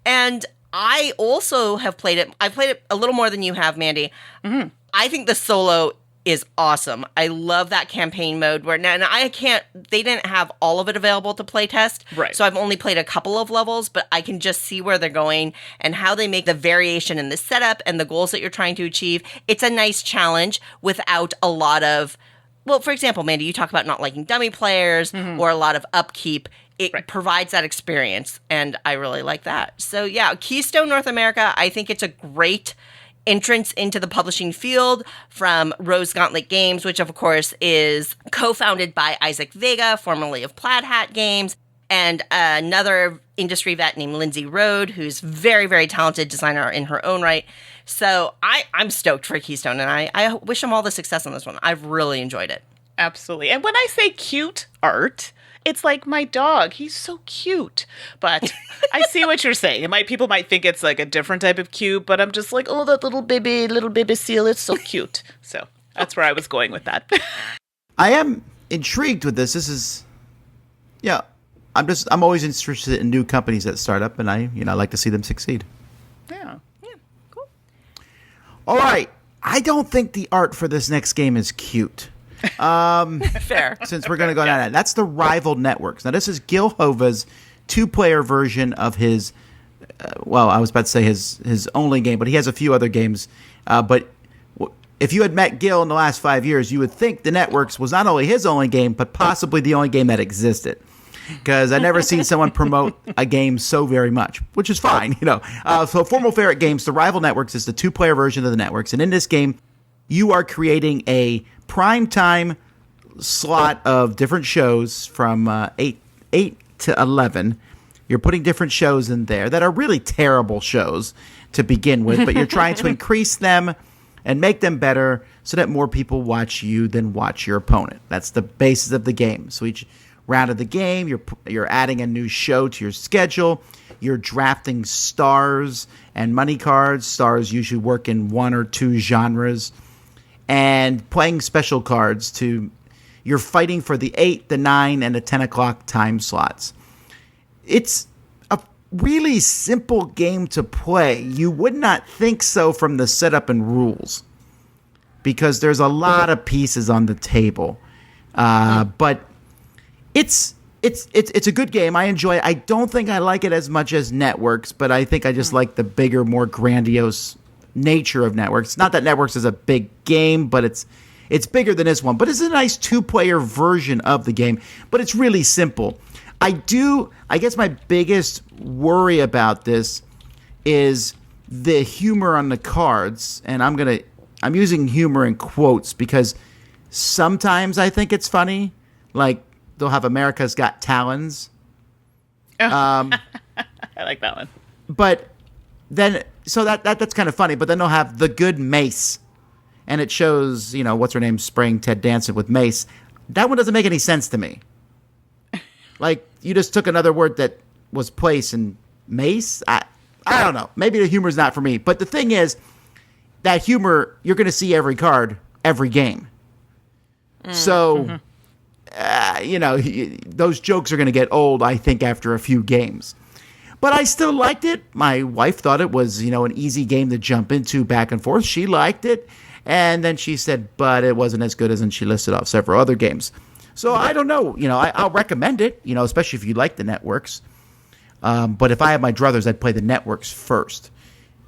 And I also have played it. I've played it a little more than you have, Mandi. Mm-hmm. I think the solo is awesome. I love that campaign mode where now they didn't have all of it available to play test. Right. So I've only played a couple of levels, but I can just see where they're going and how they make the variation in the setup and the goals that you're trying to achieve. It's a nice challenge without a lot of, well, for example, Mandi, you talk about not liking dummy players or a lot of upkeep. It provides that experience, and I really like that. So yeah, Keystone North America, I think it's a great entrance into the publishing field from Rose Gauntlet Games, which of course is co-founded by Isaac Vega, formerly of Plaid Hat Games, and another industry vet named Lindsay Rode, who's very, very talented designer in her own right. So I'm stoked for Keystone, and I wish them all the success on this one. I've really enjoyed it. Absolutely. And when I say cute art, it's like my dog. He's so cute. But I see what you're saying. People might think it's like a different type of cute, but I'm just like, oh, that little baby seal, it's so cute. So that's where I was going with that. I am intrigued with this. This is, yeah, I'm always interested in new companies that start up, and I like to see them succeed. Yeah. Yeah, cool. All right. I don't think the art for this next game is cute. Fair. Since we're going to go down that. That's the Rival Networks. Now, this is Gil Hova's two-player version of his, I was about to say his only game, but he has a few other games. But if you had met Gil in the last 5 years, you would think the Networks was not only his only game, but possibly the only game that existed. Because I've never seen someone promote a game so very much, which is fine, So Formal Ferret Games, the Rival Networks is the two-player version of the Networks. And in this game, you are creating a primetime slot of different shows from 8 to 11. You're putting different shows in there that are really terrible shows to begin with, but you're trying to increase them and make them better so that more people watch you than watch your opponent. That's the basis of the game. So each round of the game, you're adding a new show to your schedule. You're drafting stars and money cards. Stars usually work in one or two genres. And playing special cards you're fighting for the 8, the 9, and the 10 o'clock time slots. It's a really simple game to play. You would not think so from the setup and rules, because there's a lot of pieces on the table. But it's a good game. I enjoy it. I don't think I like it as much as Networks, but I think I just like the bigger, more grandiose nature of Networks. Not that Networks is a big game, but it's bigger than this one. But it's a nice two-player version of the game. But it's really simple. I guess my biggest worry about this is the humor on the cards, and I'm using humor in quotes because sometimes I think it's funny. Like they'll have America's Got Talons. I like that one. But then so that's kind of funny. But then they'll have the good mace, and it shows what's her name spraying Ted Danson with mace. That one doesn't make any sense to me. Like you just took another word that was place and mace. I don't know. Maybe the humor's not for me. But the thing is, that humor you're going to see every card, every game. So, those jokes are going to get old, I think, after a few games. But I still liked it. My wife thought it was, an easy game to jump into back and forth. She liked it. And then she said, but it wasn't as good as, and she listed off several other games. So I don't know. I'll recommend it, especially if you like the networks. But if I had my druthers, I'd play the networks first.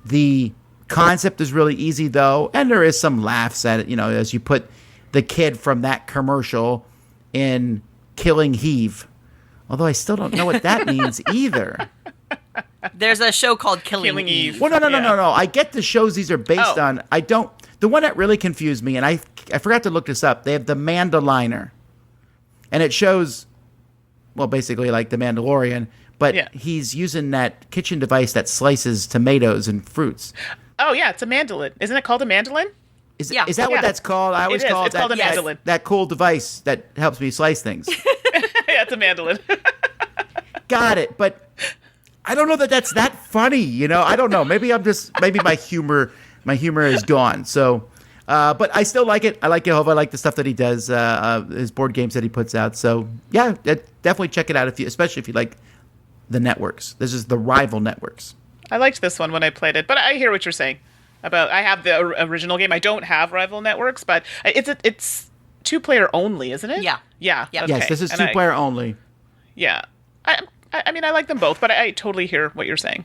The concept is really easy, though. And there is some laughs at it, as you put the kid from that commercial in Killing Heave. Although I still don't know what that means either. There's a show called Killing Eve. Well, no. I get the shows these are based on. I don't. The one that really confused me, and I forgot to look this up. They have the Mandaliner, and it shows, well, basically like the Mandalorian, but he's using that kitchen device that slices tomatoes and fruits. Oh yeah, it's a mandolin. Isn't it called a mandolin? Is that what that's called? I always call it called a mandolin. That cool device that helps me slice things. Yeah, it's a mandolin. Got it, but I don't know that's that funny. I don't know. Maybe my humor is gone. So, but I still like it. I like Jehovah. I like the stuff that he does. His board games that he puts out. So yeah, definitely check it out especially if you like the networks. This is the rival networks. I liked this one when I played it, but I hear what you're saying about. I have the original game. I don't have rival networks, but it's 2-player only, isn't it? Yeah. Yeah. Yep. Okay. Yes, this is 2-player only. Yeah. I mean, I like them both, but I totally hear what you're saying.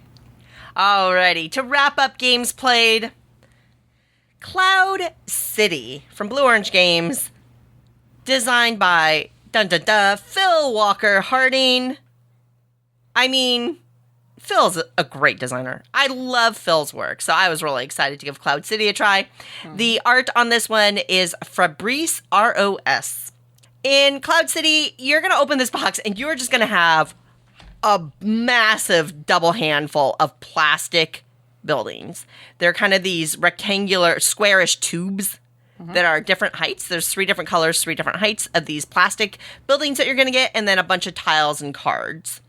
Alrighty, to wrap up games played, Cloud City from Blue Orange Games, designed by Phil Walker Harding. I mean, Phil's a great designer. I love Phil's work, so I was really excited to give Cloud City a try. The art on this one is Fabrice R.O.S. In Cloud City, you're going to open this box and you're just going to have a massive double handful of plastic buildings. They're kind of these rectangular, squarish tubes that are different heights. There's 3 different colors, 3 different heights of these plastic buildings that you're going to get, and then a bunch of tiles and cards.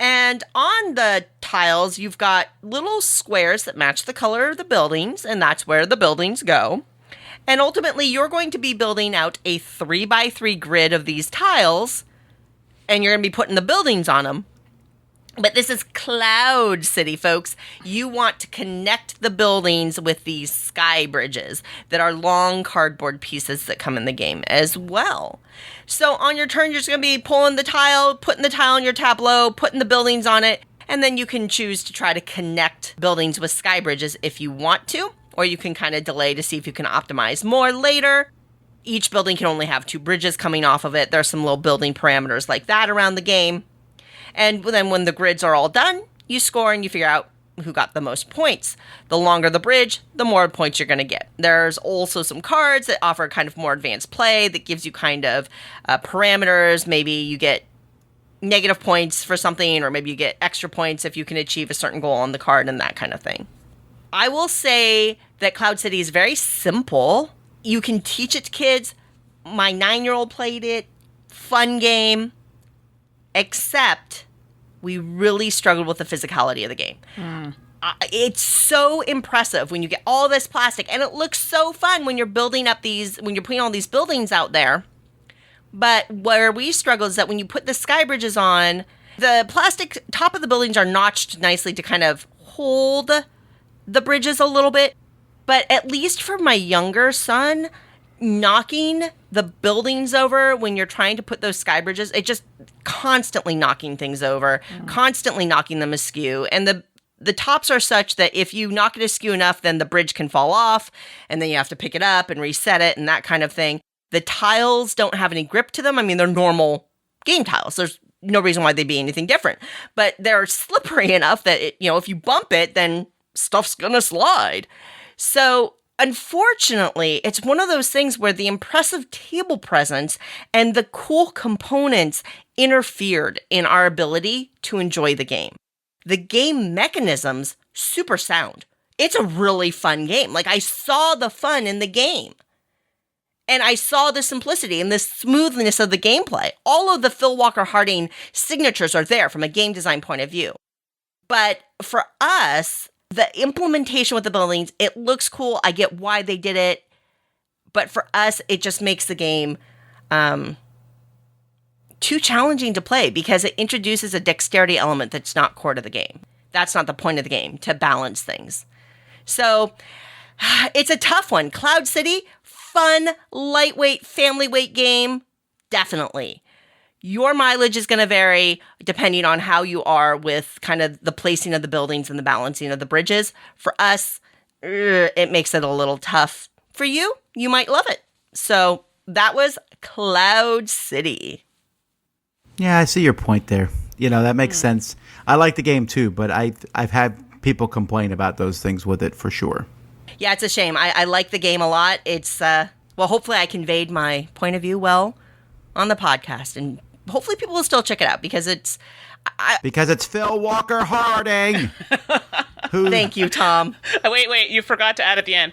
And on the tiles, you've got little squares that match the color of the buildings, and that's where the buildings go. And ultimately, you're going to be building out a 3x3 grid of these tiles, and you're going to be putting the buildings on them. But this is Cloud City, folks. You want to connect the buildings with these sky bridges that are long cardboard pieces that come in the game as well. So on your turn, you're just going to be pulling the tile, putting the tile in your tableau, putting the buildings on it, and then you can choose to try to connect buildings with sky bridges if you want to, or you can kind of delay to see if you can optimize more later. Each building can only have 2 bridges coming off of it. There's some little building parameters like that around the game. And then when the grids are all done, you score and you figure out who got the most points. The longer the bridge, the more points you're going to get. There's also some cards that offer kind of more advanced play that gives you kind of parameters. Maybe you get negative points for something, or maybe you get extra points if you can achieve a certain goal on the card and that kind of thing. I will say that Cloud City is very simple. You can teach it to kids. My 9-year-old played it. Fun game. Except we really struggled with the physicality of the game. It's so impressive when you get all this plastic, and it looks so fun when you're building up when you're putting all these buildings out there. But where we struggle is that when you put the sky bridges on, the plastic top of the buildings are notched nicely to kind of hold the bridges a little bit. But at least for my younger son, knocking the buildings over when you're trying to put those sky bridges, it just constantly knocking things over, constantly knocking them askew. And the tops are such that if you knock it askew enough, then the bridge can fall off, and then you have to pick it up and reset it and that kind of thing. The tiles don't have any grip to them. I mean, they're normal game tiles. There's no reason why they'd be anything different. But they're slippery enough that, if you bump it, then stuff's gonna slide. So unfortunately, it's one of those things where the impressive table presence and the cool components interfered in our ability to enjoy the game. The game mechanisms super sound. It's a really fun game. Like, I saw the fun in the game. And I saw the simplicity and the smoothness of the gameplay. All of the Phil Walker Harding signatures are there from a game design point of view. But for us, the implementation with the buildings, it looks cool. I get why they did it. But for us, it just makes the game too challenging to play because it introduces a dexterity element that's not core to the game. That's not the point of the game, to balance things. So it's a tough one. Cloud City, fun, lightweight, family weight game, definitely. Your mileage is going to vary depending on how you are with kind of the placing of the buildings and the balancing of the bridges. For us, it makes it a little tough. For you, you might love it. So that was Cloud City. Yeah, I see your point there. That makes sense. I like the game too, but I've had people complain about those things with it for sure. Yeah, it's a shame. I like the game a lot. It's, hopefully I conveyed my point of view well on the podcast, and hopefully people will still check it out because it's... Because it's Phil Walker Harding. Thank you, Tom. Wait, you forgot to add at the end.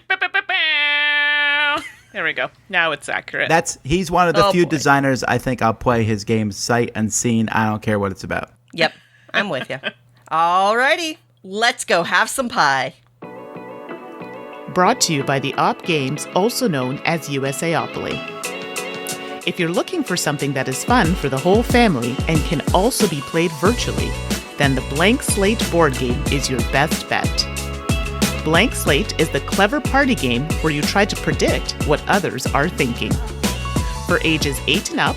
There we go. Now it's accurate. He's one of the few designers I think I'll play his game sight unseen. I don't care what it's about. Yep, I'm with you. Alrighty, let's go have some pie. Brought to you by the Op Games, also known as USAopoly. If you're looking for something that is fun for the whole family and can also be played virtually, then the Blank Slate board game is your best bet. Blank Slate is the clever party game where you try to predict what others are thinking. For ages 8 and up,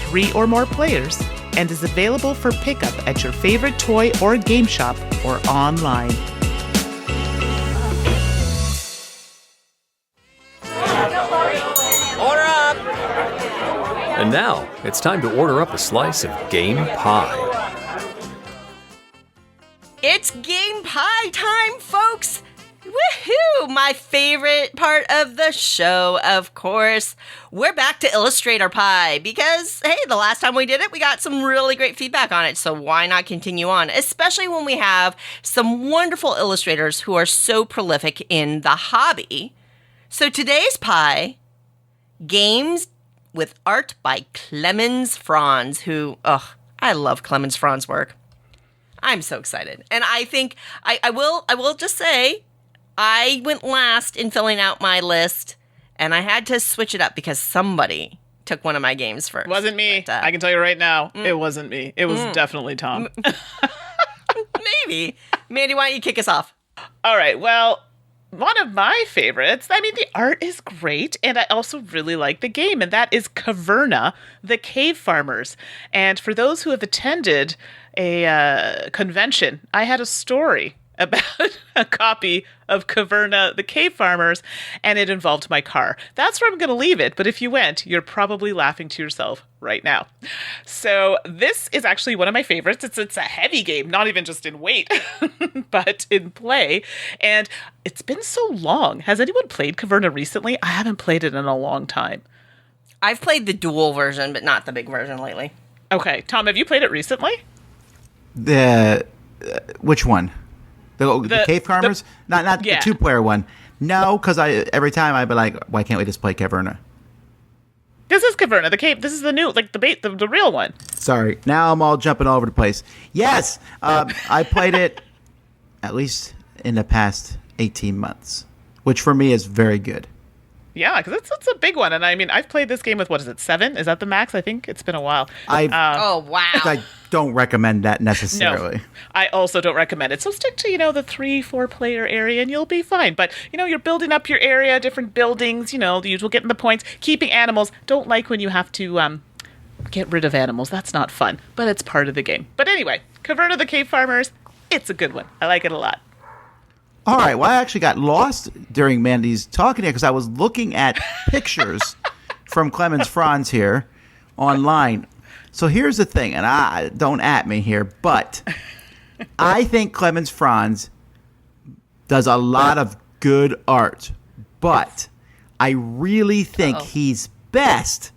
3 or more players, and is available for pickup at your favorite toy or game shop or online. Order up! And now, it's time to order up a slice of game pie. It's game pie time, folks! Woohoo! My favorite part of the show, of course. We're back to illustrate our pie because, hey, the last time we did it, we got some really great feedback on it, so why not continue on? Especially when we have some wonderful illustrators who are so prolific in the hobby. So today's pie, games with art by Klemens Franz, who, I love Klemens Franz work. I'm so excited. And I think, I will just say, I went last in filling out my list, and I had to switch it up because somebody took one of my games first. Wasn't me. But, I can tell you right now, it wasn't me. It was definitely Tom. Maybe. Mandy, why don't you kick us off? All right, well, one of my favorites, the art is great, and I also really like the game, and that is Caverna, the Cave Farmers. And for those who have attended a convention, I had a story about a copy of Caverna, the Cave Farmers, and it involved my car. That's where I'm going to leave it, but if you went, you're probably laughing to yourself right now. So this is actually one of my favorites. It's a heavy game, not even just in weight, but in play, and it's been so long. Has anyone played Caverna recently? I haven't played it in a long time. I've played the dual version, but not the big version lately. Okay, Tom, have you played it recently? Which one? The Cave Farmers? Not yeah. The 2-player one. No, because every time I'd be like, why can't we just play Caverna? This is Caverna, the cave. This is the new, the real one. Sorry. Now I'm all jumping all over the place. Yes! I played it at least in the past 18 months, which for me is very good. Yeah, because it's a big one. And I've played this game with, 7? Is that the max? I think it's been a while. Oh, wow. I don't recommend that necessarily. No, I also don't recommend it. So stick to, the 3-4 player area and you'll be fine. But, you're building up your area, different buildings, the usual getting the points, keeping animals. Don't like when you have to get rid of animals. That's not fun, but it's part of the game. But anyway, Caverna the Cave Farmers, it's a good one. I like it a lot. All right. Well, I actually got lost during Mandy's talking here because I was looking at pictures from Klemens Franz here online. So here's the thing, and don't at me here, but I think Klemens Franz does a lot of good art, but I really think he's best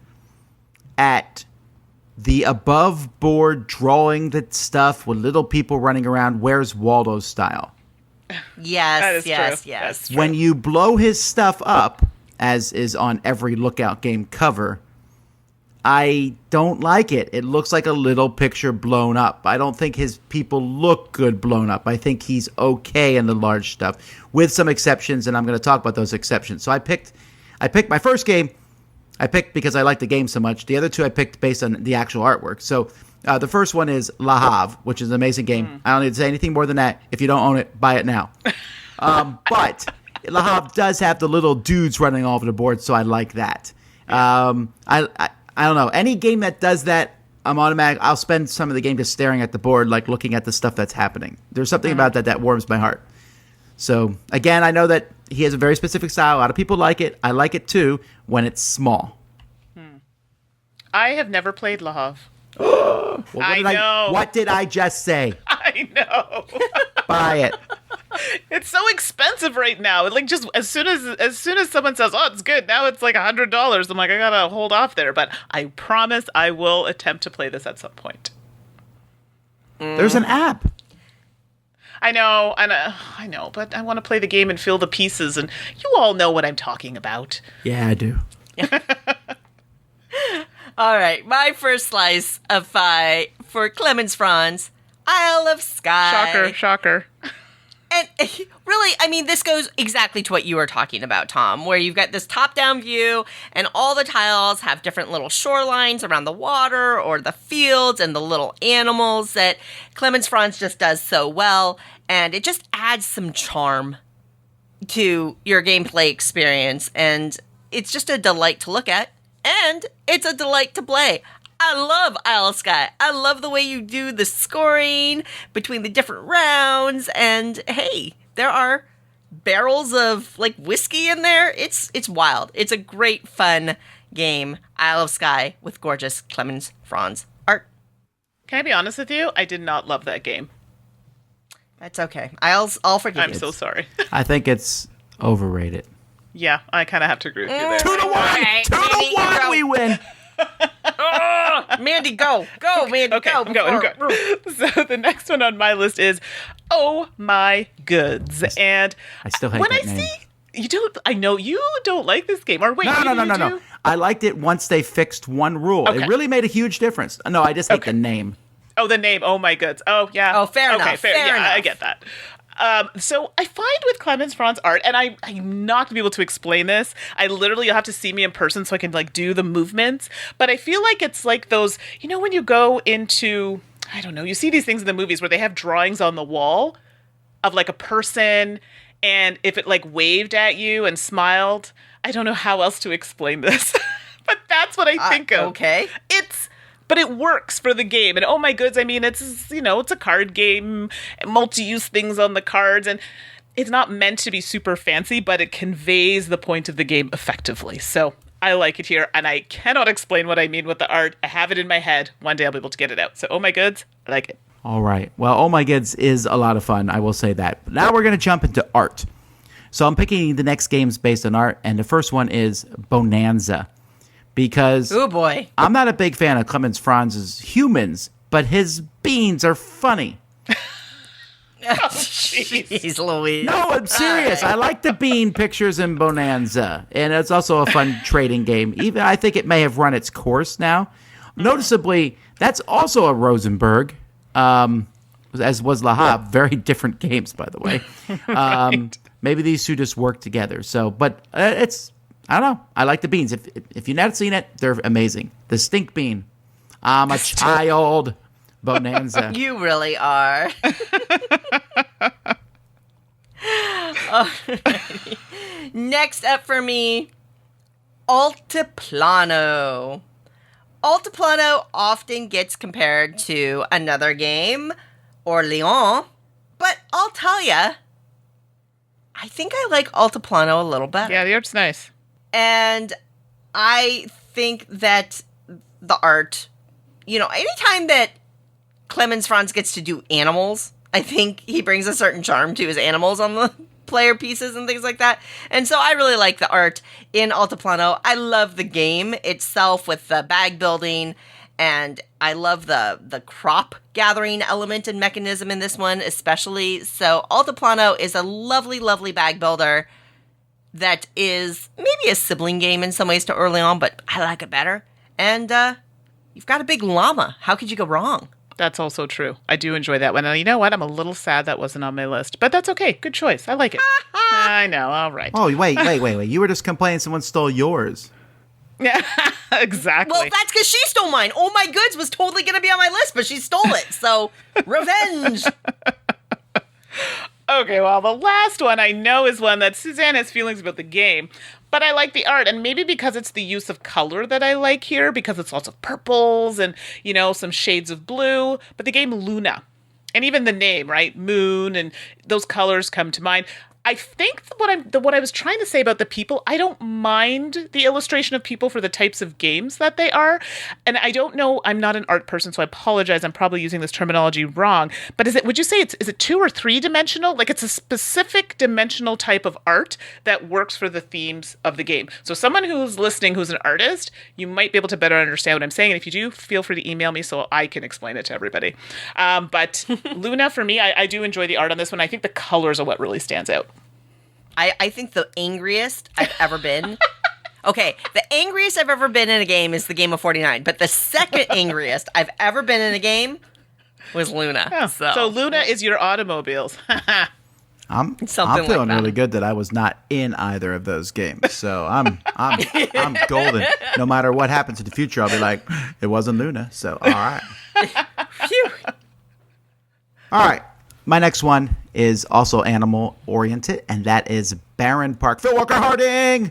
at the above board drawing that stuff with little people running around, Where's Waldo style. Yes, That is yes, true. yes. That's true. When you blow his stuff up, as is on every Lookout game cover, I don't like it. It looks like a little picture blown up. I don't think his people look good blown up. I think he's okay in the large stuff, with some exceptions, and I'm going to talk about those exceptions. So I picked my first game. I picked because I like the game so much. The other two I picked based on the actual artwork. So the first one is Lahav, which is an amazing game. I don't need to say anything more than that. If you don't own it, buy it now. But Lahav does have the little dudes running all over the board, so I like that. I don't know. Any game that does that, I'm automatic. I'll spend some of the game just staring at the board, like looking at the stuff that's happening. There's something about that warms my heart. So, again, I know that he has a very specific style. A lot of people like it. I like it, too, when it's small. I have never played Lahav. Well, I know. What did I just say? I know. Buy it. It's so expensive right now. Like, just as soon as someone says, "Oh, it's good," now it's like $100. I'm like, I gotta hold off there. But I promise I will attempt to play this at some point. There's an app. I know, but I want to play the game and feel the pieces, and you all know what I'm talking about. Yeah, I do. All right, my first slice of pie for Klemens Franz, Isle of Skye. Shocker. And really, I mean, this goes exactly to what you were talking about, Tom, where you've got this top-down view, and all the tiles have different little shorelines around the water or the fields and the little animals that Klemens Franz just does so well, and it just adds some charm to your gameplay experience, and it's just a delight to look at, and it's a delight to play. I love Isle of Skye. I love the way you do the scoring between the different rounds, and hey, there are barrels of like whiskey in there. It's wild. It's a great fun game. Isle of Skye with gorgeous Klemens Franz art. Can I be honest with you? I did not love that game. That's okay. I'll forgive you. I'm so sorry. I think it's overrated. Yeah, I kind of have to agree with you there. 2-1! right, 2-1, we win! Mandy, go, Mandy, Okay, go. I'm going. So the next one on my list is Oh My Goods. And I still hate when that I name. see you don't, I know you don't like this game. Or wait, maybe you No. do? I liked it once they fixed one rule. Okay. It really made a huge difference. No, I just hate Okay. the name. Oh, the name. Oh My Goods. Oh, yeah. Oh, fair okay, enough, Fair. fair Yeah, I enough. get that. So I find with Klemens Franz art, and I'm not gonna be able to explain this. I literally, you'll have to see me in person so I can like do the movements. But I feel like it's like those, you know, when you go into, I don't know, you see these things in the movies where they have drawings on the wall of like a person, and if it like waved at you and smiled, I don't know how else to explain this, but that's what I think of. Okay. But it works for the game. And Oh My Goods, I mean, it's, you know, it's a card game, multi-use things on the cards, and it's not meant to be super fancy, but it conveys the point of the game effectively. So I like it here, and I cannot explain what I mean with the art. I have it in my head. One day I'll be able to get it out. So Oh My Goods, I like it. All right. Well, Oh My Goods is a lot of fun. I will say that. But now we're going to jump into art. So I'm picking the next games based on art, and the first one is Bonanza. Because Oh boy. I'm not a big fan of Klemens Franz's humans, but his beans are funny. Jeez Louise. No, I'm serious. I like the bean pictures in Bonanza, and it's also a fun trading game. Even I think it may have run its course now. Noticeably, that's also a Rosenberg, as was Lahav. Very different games, by the way. Maybe these two just work together. So, but I don't know. I like the beans. If you've not seen it, they're amazing. The stink bean. I'm a child. Bonanza. You really are. Alrighty. Next up for me, Altiplano. Altiplano often gets compared to another game, Orléans, but I'll tell ya, I think I like Altiplano a little better. Yeah, the art's nice. And I think that the art, you know, anytime that Klemens Franz gets to do animals, I think he brings a certain charm to his animals on the player pieces and things like that. And so I really like the art in Altiplano. I love the game itself with the bag building And I love the crop gathering element and mechanism in this one, especially. So Altiplano is a lovely, lovely bag builder that is maybe a sibling game in some ways to Early On, but I like it better. And you've got a big llama. How could you go wrong? That's also true. I do enjoy that one. And you know what? I'm a little sad that wasn't on my list. But that's okay. Good choice. I like it. I know. All right. Oh, wait. You were just complaining someone stole yours. Yeah, exactly. Well, that's because she stole mine. Oh My Goods was totally going to be on my list, but she stole it. So, revenge. Okay, well, the last one I know is one that Suzanne has feelings about the game, but I like the art, and maybe because it's the use of color that I like here, because it's lots of purples and, some shades of blue, but the game Luna. And even the name, right? Moon, and those colors come to mind. I think what I was trying to say about the people, I don't mind the illustration of people for the types of games that they are. And I don't know, I'm not an art person, so I apologize. I'm probably using this terminology wrong. But would you say is it 2 or 3 dimensional? Like it's a specific dimensional type of art that works for the themes of the game. So someone who's listening, who's an artist, you might be able to better understand what I'm saying. And if you do, feel free to email me so I can explain it to everybody. But Luna, for me, I do enjoy the art on this one. I think the colors are what really stands out. I think the angriest I've ever been. Okay, the angriest I've ever been in a game is the game of 49. But the second angriest I've ever been in a game was Luna. Oh, so Luna is your automobiles. I'm Something feeling like that. really good that I was not in either of those games. So I'm golden. No matter what happens in the future, I'll be like, it wasn't Luna. So all right. Phew. All right. My next one is also animal oriented, and that is Barren Park. Phil Walker Harding.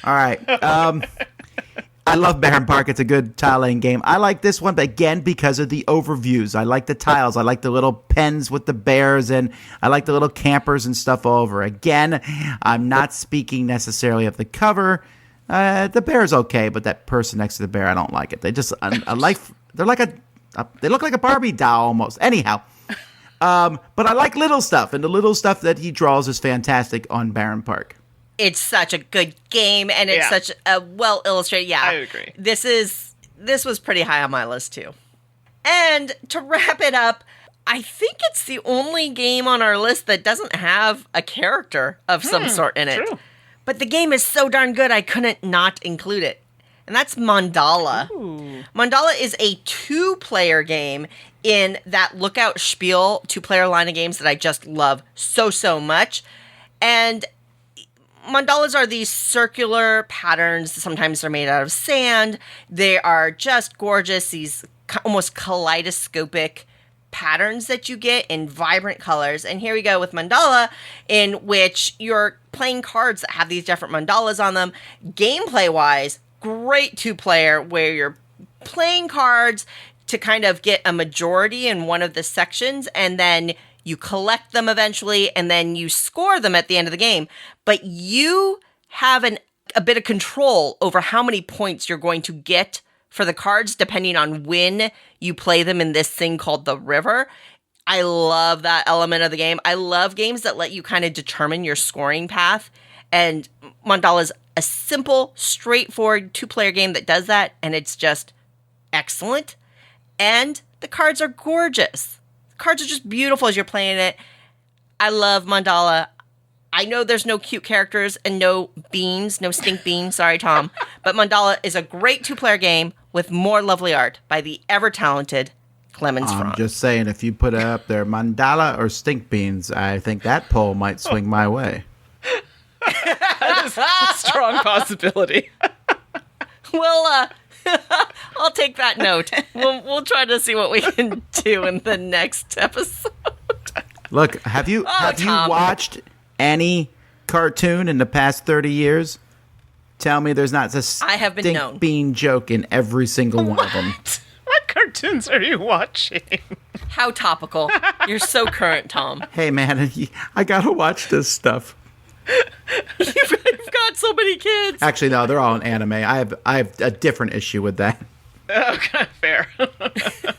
All right. I love Barren Park. It's a good tile laying game. I like this one, but again, because of the overviews. I like the tiles. I like the little pens with the bears, and I like the little campers and stuff all over. Again, I'm not speaking necessarily of the cover. The bear's okay, but that person next to the bear, I don't like it. They just, they look like a Barbie doll almost. Anyhow. But I like little stuff, and the little stuff that he draws is fantastic on Barren Park. It's such a good game, and it's such a well illustrated. Yeah, I agree. This was pretty high on my list too. And to wrap it up, I think it's the only game on our list that doesn't have a character of some sort in it. True. But the game is so darn good, I couldn't not include it. And that's Mandala. Ooh. Mandala is a 2-player game in that Lookout Spiel 2-player line of games that I just love so much. And mandalas are these circular patterns. Sometimes they're made out of sand. They are just gorgeous, these almost kaleidoscopic patterns that you get in vibrant colors. And here we go with Mandala, in which you're playing cards that have these different mandalas on them. Gameplay-wise, great 2-player where you're playing cards to kind of get a majority in one of the sections, and then you collect them eventually, and then you score them at the end of the game. But you have a bit of control over how many points you're going to get for the cards, depending on when you play them in this thing called the river. I love that element of the game. I love games that let you kind of determine your scoring path, and Mandala's a simple, straightforward 2-player game that does that, and it's just excellent. And the cards are gorgeous. The cards are just beautiful as you're playing it. I love Mandala. I know there's no cute characters and no beans, no stink beans. Sorry, Tom. But Mandala is a great 2-player game with more lovely art by the ever-talented Klemens Franz. I'm just saying, if you put it up there, Mandala or stink beans, I think that poll might swing my way. That is a strong possibility. Well, I'll take that note. We'll try to see what we can do in the next episode. Look, have you Tom. watched any cartoon in the past 30 years? Tell me there's not a I have been stink known. bean joke in every single one of them. What cartoons are you watching? How topical. You're so current, Tom. Hey man, I gotta watch this stuff. You've got so many kids. Actually, no, they're all in anime. I have a different issue with that. Okay, fair.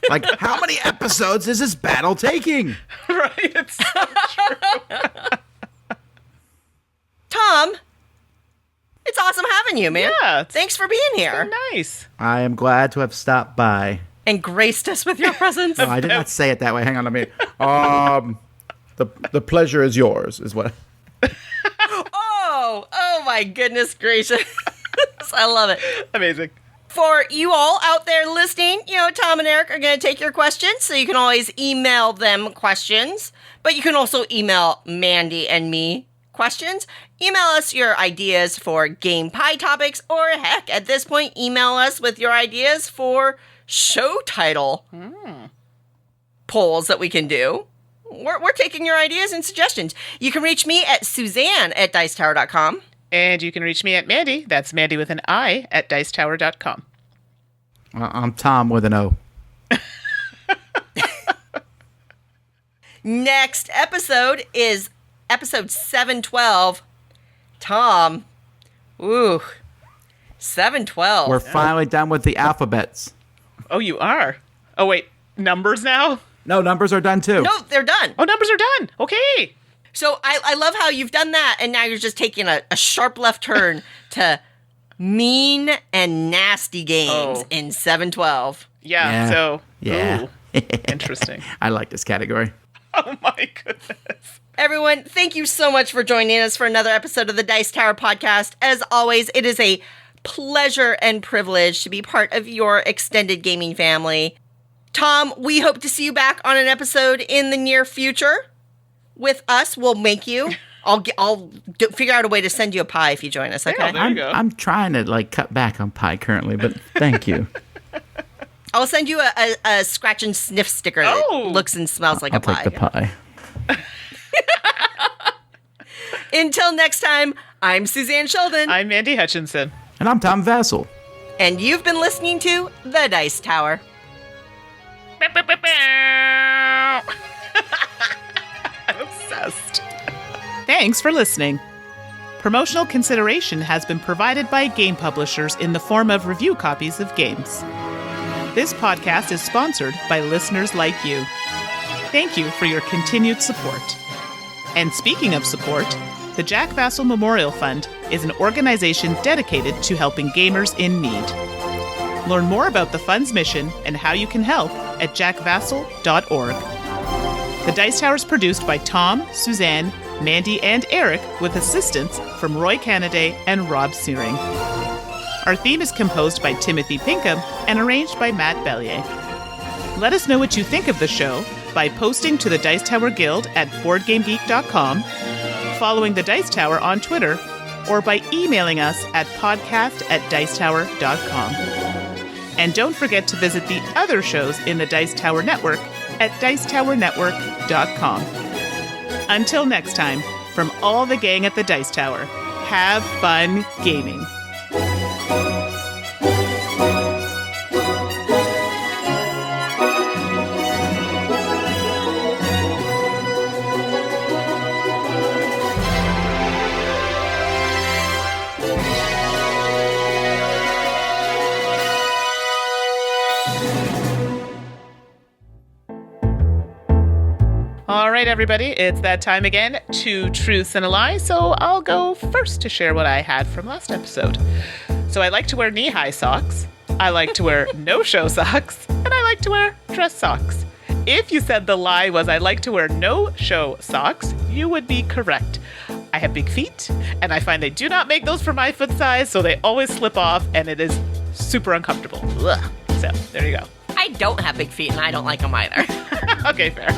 Like, how many episodes is this battle taking? Right, it's so true. Tom, it's it's awesome having you, man. Yeah. Thanks for being here. Nice. I am glad to have stopped by. And graced us with your presence. No, I did not say it that way. Hang on, let me. The pleasure is yours, is what. Oh my goodness gracious. I love it. Amazing. For you all out there listening, Tom and Eric are going to take your questions, so you can always email them questions. But you can also email Mandy and me questions. Email us your ideas for game pie topics, or heck, at this point, email us with your ideas for show title polls that we can do. We're taking your ideas and suggestions. You can reach me at Suzanne@dicetower.com. And you can reach me at Mandy. That's Mandy with an I at dicetower.com. I'm Tom with an O. Next episode is episode 712. Tom. Ooh. 712. We're finally done with the alphabets. Oh, you are? Oh, wait. Numbers now? No, numbers are done too. No, they're done. Oh, numbers are done. Okay. So I love how you've done that, and now you're just taking a sharp left turn to mean and nasty games in 712. Yeah. So, Yeah. ooh, interesting. I like this category. Oh, my goodness. Everyone, thank you so much for joining us for another episode of the Dice Tower podcast. As always, it is a pleasure and privilege to be part of your extended gaming family. Tom, we hope to see you back on an episode in the near future. With us, we'll make you. I'll figure out a way to send you a pie if you join us, okay? Yeah, there you go. I'm trying to cut back on pie currently, but thank you. I'll send you a scratch and sniff sticker that looks and smells like I'll a pie. take the pie. Until next time, I'm Suzanne Sheldon. I'm Mandy Hutchinson. And I'm Tom Vassell. And you've been listening to The Dice Tower. I'm obsessed. Thanks for listening. Promotional consideration has been provided by game publishers in the form of review copies of games. This podcast is sponsored by listeners like you. Thank you for your continued support. And speaking of support, the Jack Vassell Memorial Fund is an organization dedicated to helping gamers in need. Learn more about the fund's mission and how you can help at jackvassell.org. The Dice Tower is produced by Tom, Suzanne, Mandy, and Eric with assistance from Roy Canaday and Rob Searing. Our theme is composed by Timothy Pinkham and arranged by Matt Bellier. Let us know what you think of the show by posting to the Dice Tower Guild at BoardGameGeek.com, following the Dice Tower on Twitter, or by emailing us at podcast@dicetower.com. And don't forget to visit the other shows in the Dice Tower Network at dicetowernetwork.com. Until next time, from all the gang at the Dice Tower, have fun gaming. All right, everybody, it's that time again, Two Truths and a Lie, so I'll go first to share what I had from last episode. So I like to wear knee-high socks, I like to wear no-show socks, and I like to wear dress socks. If you said the lie was I like to wear no-show socks, you would be correct. I have big feet, and I find they do not make those for my foot size, so they always slip off, and it is super uncomfortable. Ugh. So, there you go. I don't have big feet, and I don't like them either. Okay, fair.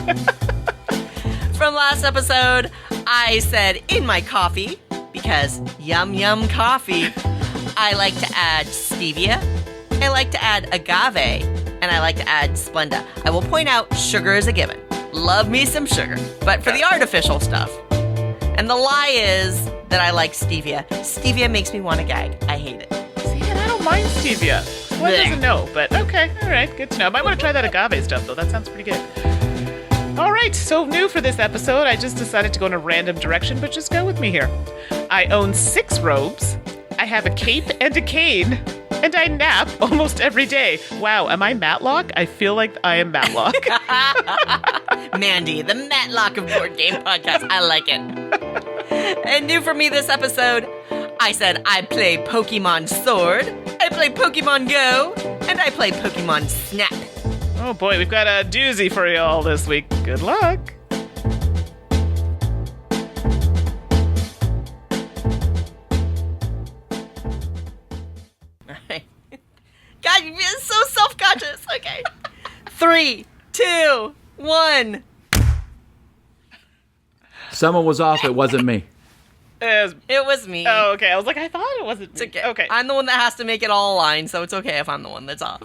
From last episode, I said in my coffee, because yum yum coffee, I like to add stevia, I like to add agave, and I like to add Splenda. I will point out sugar is a given. Love me some sugar, but for the artificial stuff. And the lie is that I like stevia. Stevia makes me want to gag. I hate it. See, and I don't mind stevia. One Blech. doesn't know, but okay, all right, good to know. I might want to try that agave stuff, though. That sounds pretty good. All right, so new for this episode, I just decided to go in a random direction, but just go with me here. I own 6 robes, I have a cape and a cane, and I nap almost every day. Wow, am I Matlock? I feel like I am Matlock. Mandy, the Matlock of Board Game Podcast. I like it. And new for me this episode, I said I play Pokemon Sword, I play Pokemon Go, and I play Pokemon Snap. Oh boy, we've got a doozy for you all this week. Good luck. God, you're so self-conscious. Okay. 3, 2, 1. Someone was off. It wasn't me. It was me. Oh, okay. I was like, I thought it wasn't. It's okay. Okay. I'm the one that has to make it all align, so it's okay if I'm the one that's off.